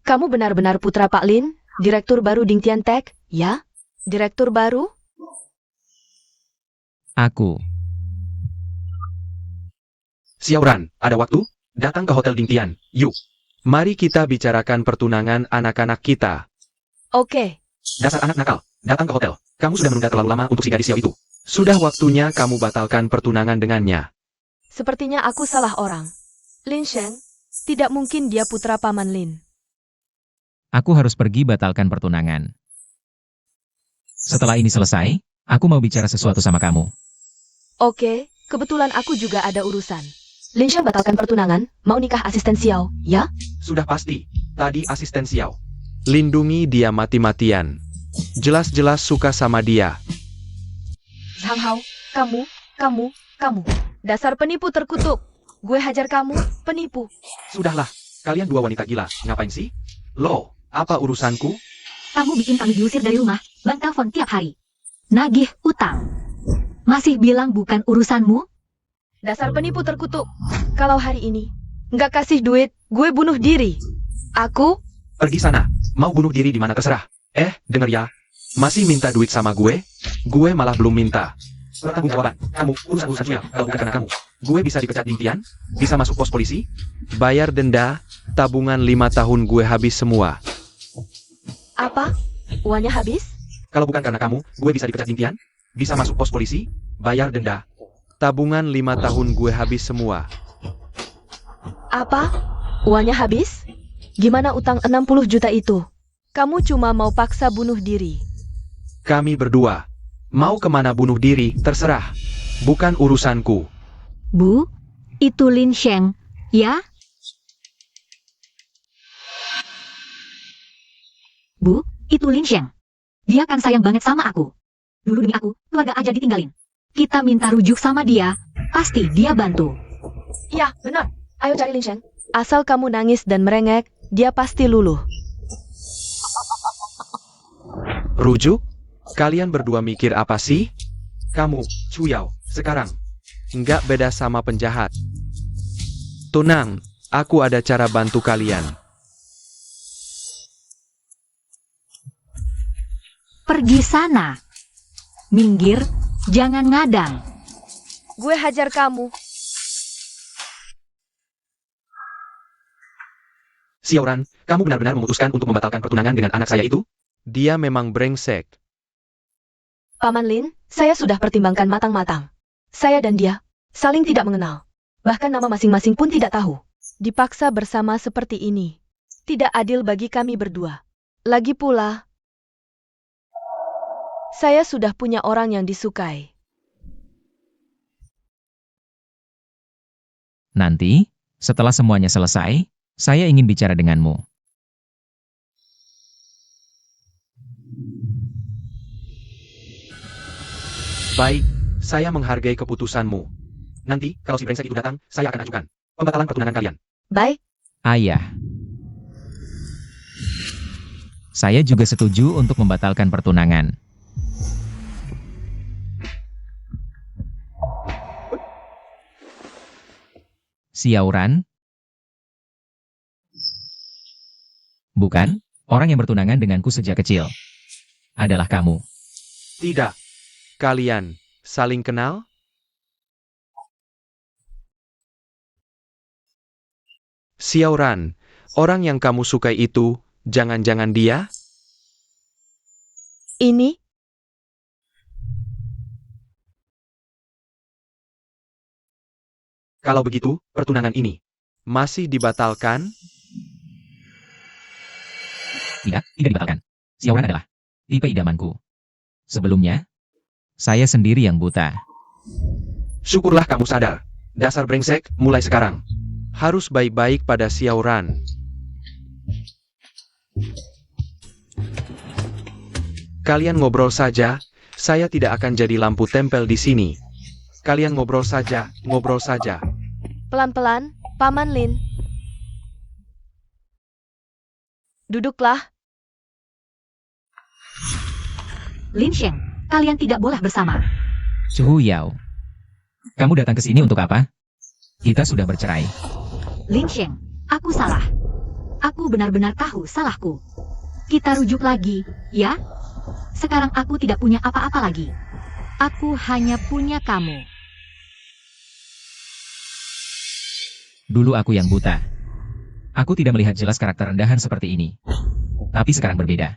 Kamu benar-benar putra Pak Lin, Direktur baru Ding Tian Tech, ya? Direktur baru? Aku. Xiaoran, ada waktu? Datang ke Hotel Ding Tian, yuk. Mari kita bicarakan pertunangan anak-anak kita. Oke, Dasar anak nakal, datang ke hotel. Kamu sudah menunda terlalu lama untuk si gadis Xiao itu. Sudah waktunya kamu batalkan pertunangan dengannya. sepertinya aku salah orang. Lin Shen, tidak mungkin dia putra Paman Lin. Aku harus pergi batalkan pertunangan. Setelah ini selesai, aku mau bicara sesuatu sama kamu. Oke, kebetulan aku juga ada urusan. Lin Shen batalkan pertunangan, mau nikah asisten Xiao, ya? Sudah pasti, tadi asisten Xiao. Lindungi dia mati-matian. Jelas-jelas suka sama dia. Zhang Hao, kamu. Dasar penipu terkutuk. Gue hajar kamu, penipu. Sudahlah, kalian dua wanita gila, ngapain sih? Loh, apa urusanku? Kamu bikin kami diusir dari rumah, bang telepon tiap hari. Nagih utang. Masih bilang bukan urusanmu? Dasar penipu terkutuk. Kalau hari ini nggak kasih duit, gue bunuh diri. Aku, Pergi sana, mau bunuh diri di mana terserah. Denger ya, masih minta duit sama gue? Gue malah belum minta. Pertanggungjawaban, kamu, urusan-urusan Xiao, kalau bukan karena kamu. Gue bisa dipecat di impian, bisa masuk pos polisi, bayar denda, tabungan 5 tahun gue habis semua. apa? Uangnya habis? Kalau bukan karena kamu, gue bisa dipecat di impian, bisa masuk pos polisi, bayar denda, tabungan 5 tahun gue habis semua. Apa? Uangnya habis? Gimana utang 60 juta itu? Kamu cuma mau paksa bunuh diri. Kami berdua, mau kemana bunuh diri, terserah. Bukan urusanku. Bu, itu Lin Sheng, ya? Bu, itu Lin Sheng. Dia kan sayang banget sama aku. Dulu demi aku, keluarga aja ditinggalin. Kita minta rujuk sama dia, pasti dia bantu. Ya, benar. Ayo cari Lin Shen. Asal kamu nangis dan merengek, dia pasti luluh. Rujuk? Kalian berdua mikir apa sih? Kamu, Chuyao, sekarang. Nggak beda sama penjahat. Tenang, aku ada cara bantu kalian. Pergi sana. Minggir, jangan ngadang. Gue hajar kamu. Xiaoran, kamu benar-benar memutuskan untuk membatalkan pertunangan dengan anak saya itu? Dia memang brengsek. Paman Lin, saya sudah pertimbangkan matang-matang. Saya dan dia saling tidak mengenal. Bahkan nama masing-masing pun tidak tahu. Dipaksa bersama seperti ini. Tidak adil bagi kami berdua. Lagi pula, saya sudah punya orang yang disukai. Nanti, setelah semuanya selesai, saya ingin bicara denganmu. Baik, saya menghargai keputusanmu. Nanti, kalau si brengsek itu datang, saya akan ajukan pembatalan pertunangan kalian. Baik, Ayah. Saya juga setuju untuk membatalkan pertunangan. Xiaoran? Bukan, orang yang bertunangan denganku sejak kecil. Adalah kamu. Tidak. Kalian saling kenal? Xiaoran, orang yang kamu sukai itu, jangan-jangan dia? ini Kalau begitu, pertunangan ini masih dibatalkan? Tidak dibatalkan. Xiaoran adalah tipe idamanku. Sebelumnya, saya sendiri yang buta. Syukurlah kamu sadar. Dasar brengsek, mulai sekarang harus baik-baik pada Xiaoran. Kalian ngobrol saja, saya tidak akan jadi lampu tempel di sini. Kalian ngobrol saja, ngobrol saja. pelan-pelan, Paman Lin. Duduklah. Lin Sheng, kalian tidak boleh bersama. Chu Yao. Kamu datang ke sini untuk apa? Kita sudah bercerai. Lin Sheng, aku salah. Aku benar-benar tahu salahku. Kita rujuk lagi, ya? Sekarang aku tidak punya apa-apa lagi. Aku hanya punya kamu. Dulu aku yang buta. Aku tidak melihat jelas karakter rendahan seperti ini. Tapi sekarang berbeda.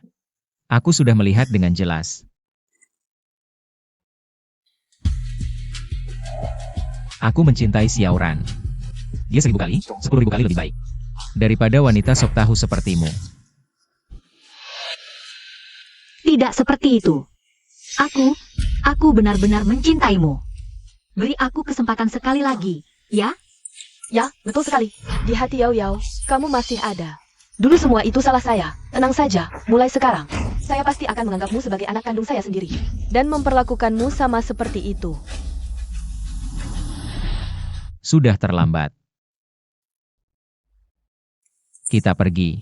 Aku sudah melihat dengan jelas. Aku mencintai Xiao Ran. Dia 1000 kali, 10.000 kali lebih baik daripada wanita sop tahu sepertimu. Tidak seperti itu. Aku benar-benar mencintaimu. Beri aku kesempatan sekali lagi, ya? Ya, betul sekali. Di hati Yao Yao, kamu masih ada. Dulu semua itu salah saya. Tenang saja, mulai sekarang. Saya pasti akan menganggapmu sebagai anak kandung saya sendiri. Dan memperlakukanmu sama seperti itu. Sudah terlambat. Kita pergi.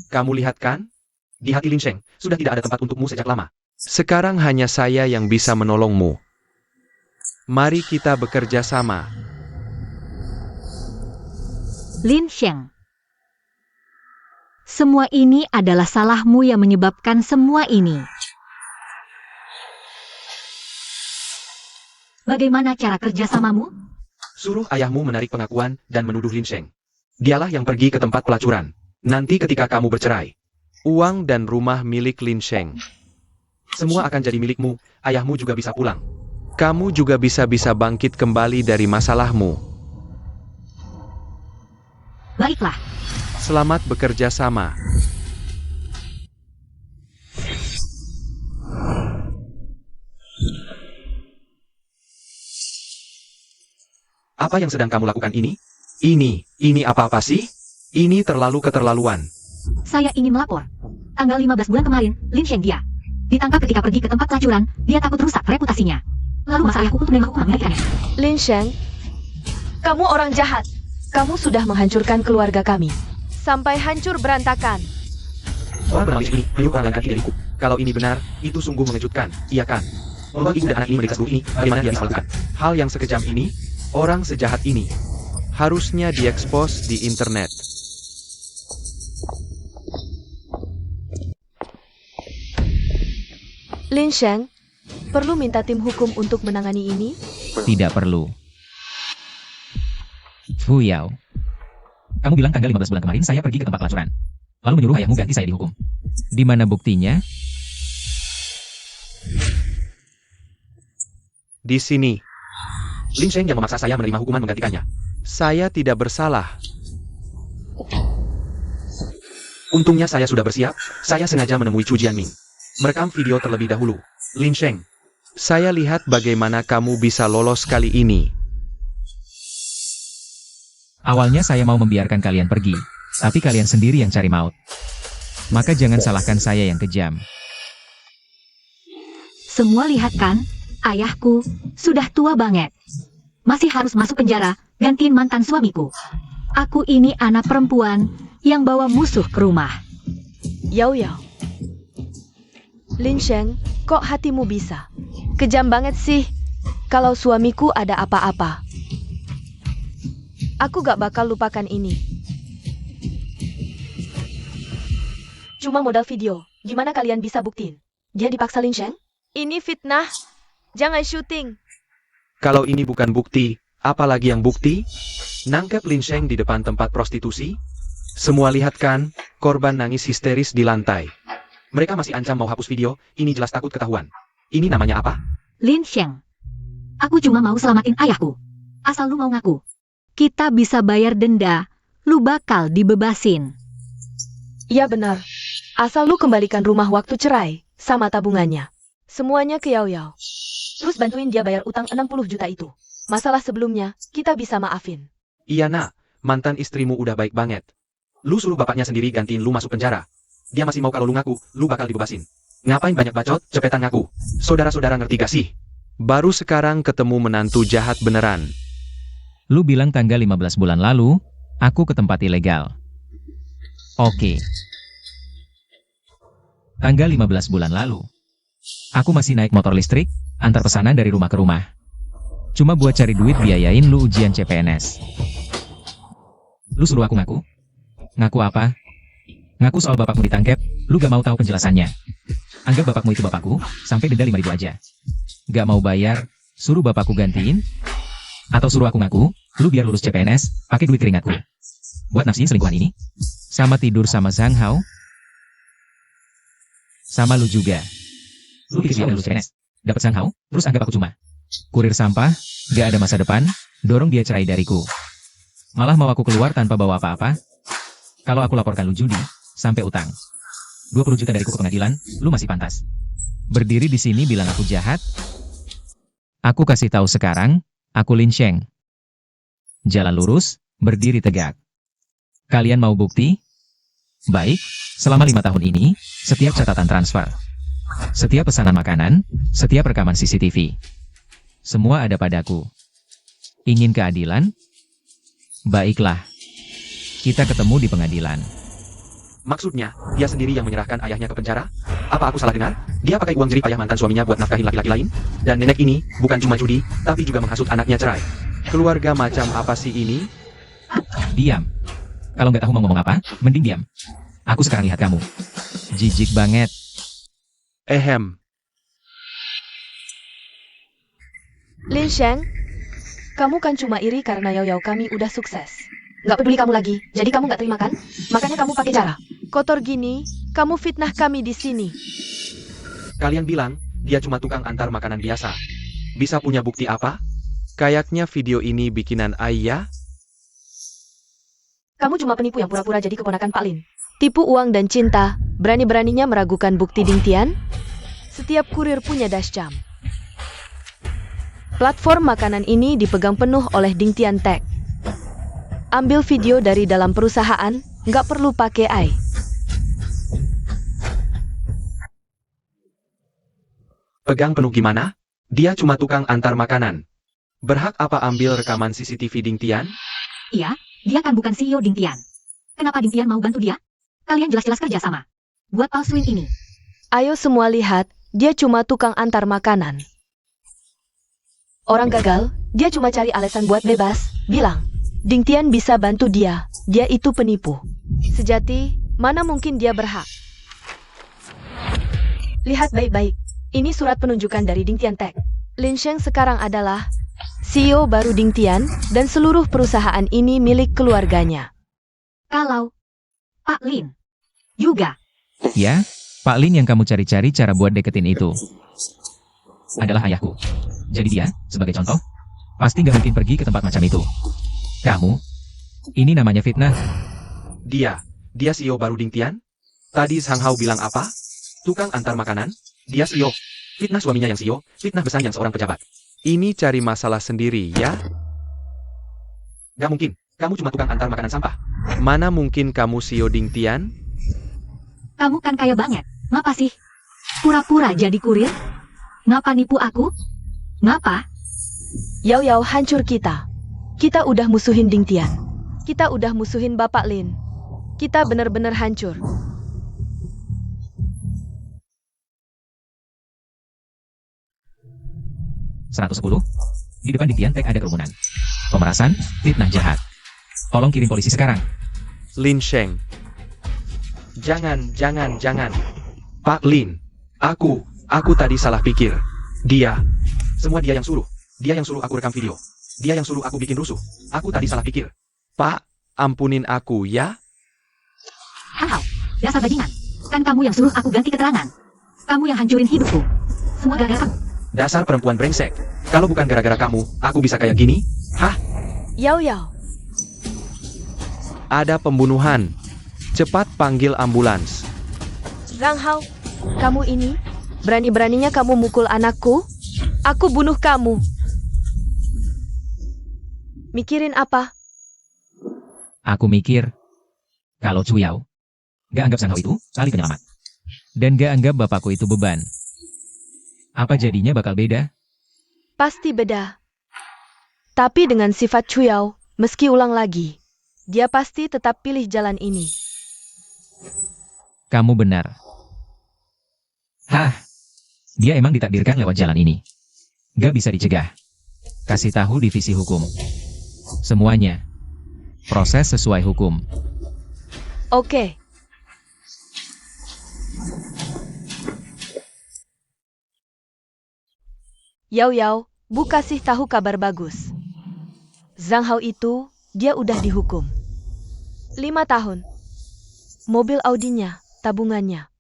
Kamu lihat kan? Di hati Lin Sheng, sudah tidak ada tempat untukmu sejak lama. Sekarang hanya saya yang bisa menolongmu. Mari kita bekerja sama. Lin Sheng. Semua ini adalah salahmu yang menyebabkan semua ini. Bagaimana cara kerjasamamu? Suruh ayahmu menarik pengakuan dan menuduh Lin Sheng. Dialah yang pergi ke tempat pelacuran. Nanti ketika kamu bercerai, uang dan rumah milik Lin Sheng semua akan jadi milikmu, ayahmu juga bisa pulang. Kamu juga bisa bangkit kembali dari masalahmu. Baiklah. Selamat bekerja sama. Apa yang sedang kamu lakukan ini? Ini apa-apa sih? Ini terlalu keterlaluan. Saya ingin melapor. Tanggal 15 bulan kemarin, Lin Sheng dia ditangkap ketika pergi ke tempat pelacuran. Dia takut rusak reputasinya. Lalu masa ayahku untuk menerima hukuman menggantikannya. Lin Sheng, kamu orang jahat. Kamu sudah menghancurkan keluarga kami. Sampai hancur berantakan. Orang bernama ini menyuruh orang lain ganti diriku. Kalau ini benar, itu sungguh mengejutkan, iya kan? Membuat ibu dan anak ini menderita seluruh ini, bagaimana dia bisa melakukan hal yang sekejam ini? Orang sejahat ini harusnya diekspos di internet. Lin Sheng, perlu minta tim hukum untuk menangani ini? Tidak perlu. Fu Yao. Kamu bilang tanggal 15 bulan kemarin saya pergi ke tempat pelacuran. Lalu menyuruh ayahmu ganti saya dihukum. Di mana buktinya? Di sini. Lin Sheng yang memaksa saya menerima hukuman menggantikannya. Saya tidak bersalah. Untungnya saya sudah bersiap, saya sengaja menemui Chu Jianming. Merekam video terlebih dahulu. Lin Sheng, saya lihat bagaimana kamu bisa lolos kali ini. Awalnya saya mau membiarkan kalian pergi, tapi kalian sendiri yang cari maut. Maka jangan salahkan saya yang kejam. Semua lihat kan? Ayahku sudah tua banget. Masih harus masuk penjara, gantiin mantan suamiku. Aku ini anak perempuan yang bawa musuh ke rumah. Yao Yao. Lin Sheng, kok hatimu bisa? Kejam banget sih. Kalau suamiku ada apa-apa. Aku gak bakal lupakan ini. Cuma modal video. Gimana kalian bisa buktiin? Dia dipaksa Lin Sheng? Ini fitnah. Jangan syuting. Kalau ini bukan bukti, apalagi yang bukti? Nangkep Lin Sheng di depan tempat prostitusi? Semua lihat kan, korban nangis histeris di lantai. Mereka masih ancam mau hapus video, ini jelas takut ketahuan. Ini namanya apa? Lin Sheng. Aku cuma mau selamatin ayahku. Asal lu mau ngaku. Kita bisa bayar denda, lu bakal dibebasin. Iya benar. Asal lu kembalikan rumah waktu cerai, sama tabungannya. Semuanya ke Yao Yao. Terus bantuin dia bayar utang 60 juta itu. Masalah sebelumnya, kita bisa maafin. Iya nak, mantan istrimu udah baik banget. Lu suruh bapaknya sendiri gantiin lu masuk penjara. Dia masih mau kalau lu ngaku, lu bakal dibebasin. Ngapain banyak bacot, cepetan ngaku. Saudara-saudara ngerti gak sih? Baru sekarang ketemu menantu jahat beneran. Lu bilang tanggal 15 bulan lalu, aku ke tempat ilegal. Oke. Tanggal 15 bulan lalu. Aku masih naik motor listrik, antar pesanan dari rumah ke rumah. Cuma buat cari duit biayain lu ujian CPNS. Lu suruh aku ngaku? Ngaku apa? Ngaku soal bapakmu ditangkap, lu gak mau tahu penjelasannya. Anggap bapakmu itu bapakku, sampai denda 5.000 aja. Gak mau bayar, suruh bapakku gantiin. Atau suruh aku ngaku, lu biar lulus CPNS, pakai duit keringatku. Buat nafsiin selingkuhan ini. Sama tidur sama Zhang Hao. Sama lu juga. Lu pikir dia lulus CPNS, dapat Zhang Hao, terus anggap aku cuma kurir sampah, gak ada masa depan, dorong dia cerai dariku. Malah mau aku keluar tanpa bawa apa-apa. Kalau aku laporkan lu judi, sampai utang. 20 juta dariku ke pengadilan, lu masih pantas. Berdiri di sini bilang aku jahat. Aku kasih tahu sekarang, aku Lin Sheng. Jalan lurus, berdiri tegak. Kalian mau bukti? Baik, selama 5 tahun ini, setiap catatan transfer, setiap pesanan makanan, setiap rekaman CCTV, semua ada padaku. Ingin keadilan? Baiklah. Kita ketemu di pengadilan. Maksudnya, dia sendiri yang menyerahkan ayahnya ke penjara? Apa aku salah dengar? Dia pakai uang jerih payah mantan suaminya buat nafkahin laki-laki lain? Dan nenek ini, bukan cuma judi, tapi juga menghasut anaknya cerai. Keluarga macam apa sih ini? Diam. Kalau nggak tahu mau ngomong apa, mending diam. Aku sekarang lihat kamu. Jijik banget. Ehem. Lin Sheng, kamu kan cuma iri karena Yao Yao kami udah sukses. Nggak peduli kamu lagi, jadi kamu nggak terima kan? Makanya kamu pakai cara kotor gini, kamu fitnah kami di sini. Kalian bilang, dia cuma tukang antar makanan biasa. Bisa punya bukti apa? Kayaknya video ini bikinan Ayah. Kamu cuma penipu yang pura-pura jadi keponakan Pak Lin. Tipu uang dan cinta, berani-beraninya meragukan bukti Ding Tian? Setiap kurir punya dashcam. Platform makanan ini dipegang penuh oleh Ding Tian Tech. Ambil video dari dalam perusahaan, nggak perlu pakai AI. Pegang penuh gimana? Dia cuma tukang antar makanan. Berhak apa ambil rekaman CCTV Ding Tian? Iya, dia kan bukan CEO Ding Tian. Kenapa Ding Tian mau bantu dia? Kalian jelas-jelas kerja sama. Buat palsuin ini. Ayo semua lihat, dia cuma tukang antar makanan. Orang gagal, dia cuma cari alasan buat bebas, bilang. Ding Tian bisa bantu dia itu penipu. Sejati, mana mungkin dia berhak? Lihat baik-baik, ini surat penunjukan dari Ding Tian Tech. Lin Sheng sekarang adalah CEO baru Ding Tian, dan seluruh perusahaan ini milik keluarganya. Kalau Pak Lin juga. Ya, Pak Lin yang kamu cari-cari cara buat deketin itu adalah ayahku. Jadi dia, sebagai contoh, pasti gak mungkin pergi ke tempat macam itu. Kamu, ini namanya fitnah. Dia CEO baru Ding Tian? Tadi Zhang Hao bilang apa? Tukang antar makanan? Dia CEO. Fitnah suaminya yang CEO, fitnah besan yang seorang pejabat. Ini cari masalah sendiri, ya? Gak mungkin, kamu cuma tukang antar makanan sampah. Mana mungkin kamu CEO Ding Tian? Kamu kan kaya banget. Ngapa sih? Pura-pura jadi kurir? Ngapa nipu aku? Ngapa? Yao Yao hancur kita. Kita udah musuhin Ding Tian. Kita udah musuhin Bapak Lin. Kita bener-bener hancur. $110. Di depan Ding Tian Tech ada kerumunan. Pemerasan, fitnah jahat. Tolong kirim polisi sekarang. Lin Sheng. Jangan. Pak Lin. Aku tadi salah pikir. Semua dia yang suruh. Dia yang suruh aku rekam video. Dia yang suruh aku bikin rusuh. Aku tadi salah pikir. Pak, ampunin aku ya. Hau, dasar bajingan. Kan kamu yang suruh aku ganti keterangan. Kamu yang hancurin hidupku. Semua gara-gara kamu. Dasar perempuan brengsek. Kalau bukan gara-gara kamu, aku bisa kayak gini? Hah? Yao Yao. Ada pembunuhan. Cepat panggil ambulans. Zhang Hao, kamu ini, berani-beraninya kamu mukul anakku? Aku bunuh kamu. Mikirin apa? Aku mikir, kalau Chu Yao gak anggap Zhang Hao itu tali penyelamat. Dan gak anggap bapakku itu beban. Apa jadinya bakal beda? Pasti beda. Tapi dengan sifat Chu Yao, meski ulang lagi, dia pasti tetap pilih jalan ini. Kamu benar. Hah, dia emang ditakdirkan lewat jalan ini. Gak bisa dicegah. Kasih tahu divisi hukum. Semuanya. Proses sesuai hukum. Oke. Yao Yao, Bu kasih tahu kabar bagus. Zhang Hao itu, dia udah dihukum. 5 tahun. Mobil Audinya, tabungannya.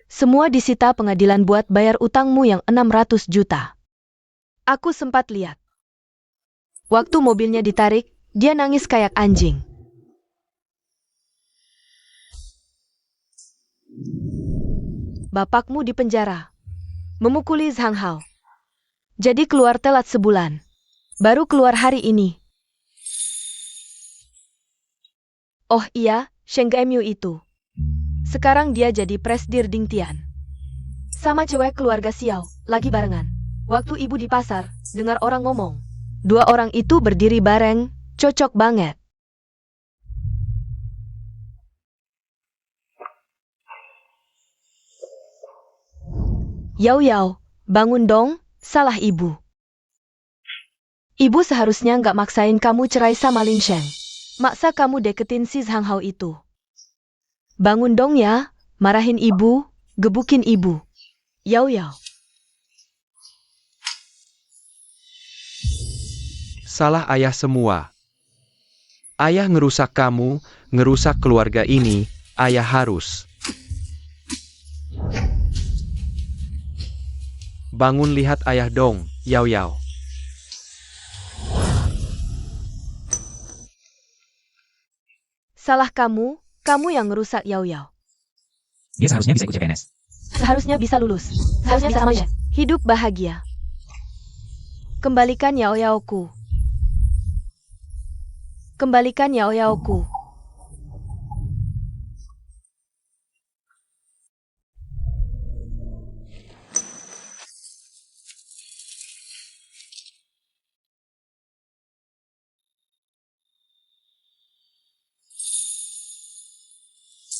Semua disita pengadilan buat bayar utangmu yang 600 juta. Aku sempat lihat. Waktu mobilnya ditarik, dia nangis kayak anjing. Bapakmu di penjara. Memukuli Zhang Hao. Jadi keluar telat sebulan. Baru keluar hari ini. Oh iya, Sheng Gemyu itu. Sekarang dia jadi presdir Ding Tian. Sama cewek keluarga Xiao, lagi barengan. Waktu ibu di pasar, dengar orang ngomong. 2 orang itu berdiri bareng, cocok banget. Yao Yao, bangun dong, salah ibu. Ibu seharusnya nggak maksain kamu cerai sama Lin Sheng. Maksa kamu deketin si Zhang Hao itu. Bangun dong ya, marahin ibu, gebukin ibu. Yao Yao. Salah ayah semua. Ayah ngerusak kamu, ngerusak keluarga ini, ayah harus. Bangun lihat ayah dong, Yao Yao. Salah kamu yang ngerusak Yao Yao. Dia seharusnya bisa ikut CPNS. Seharusnya bisa lulus. Seharusnya bisa sama Shen. Hidup bahagia. Kembalikan Yao Yaoku. Kembalikan Yao Yaoku.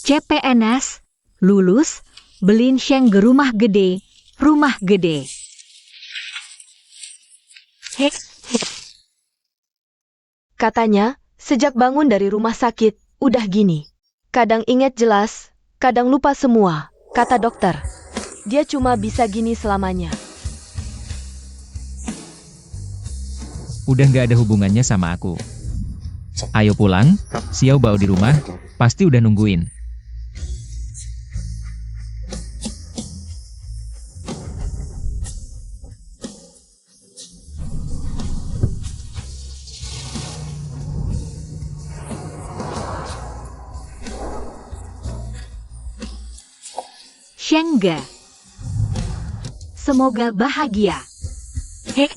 CPNS, lulus, belin Sheng ke rumah gede, rumah gede. Katanya, sejak bangun dari rumah sakit, udah gini. Kadang inget jelas, kadang lupa semua, kata dokter. Dia cuma bisa gini selamanya. Udah nggak ada hubungannya sama aku. Ayo pulang, Xiao Bao di rumah, pasti udah nungguin. Shengge. Semoga bahagia. Hek.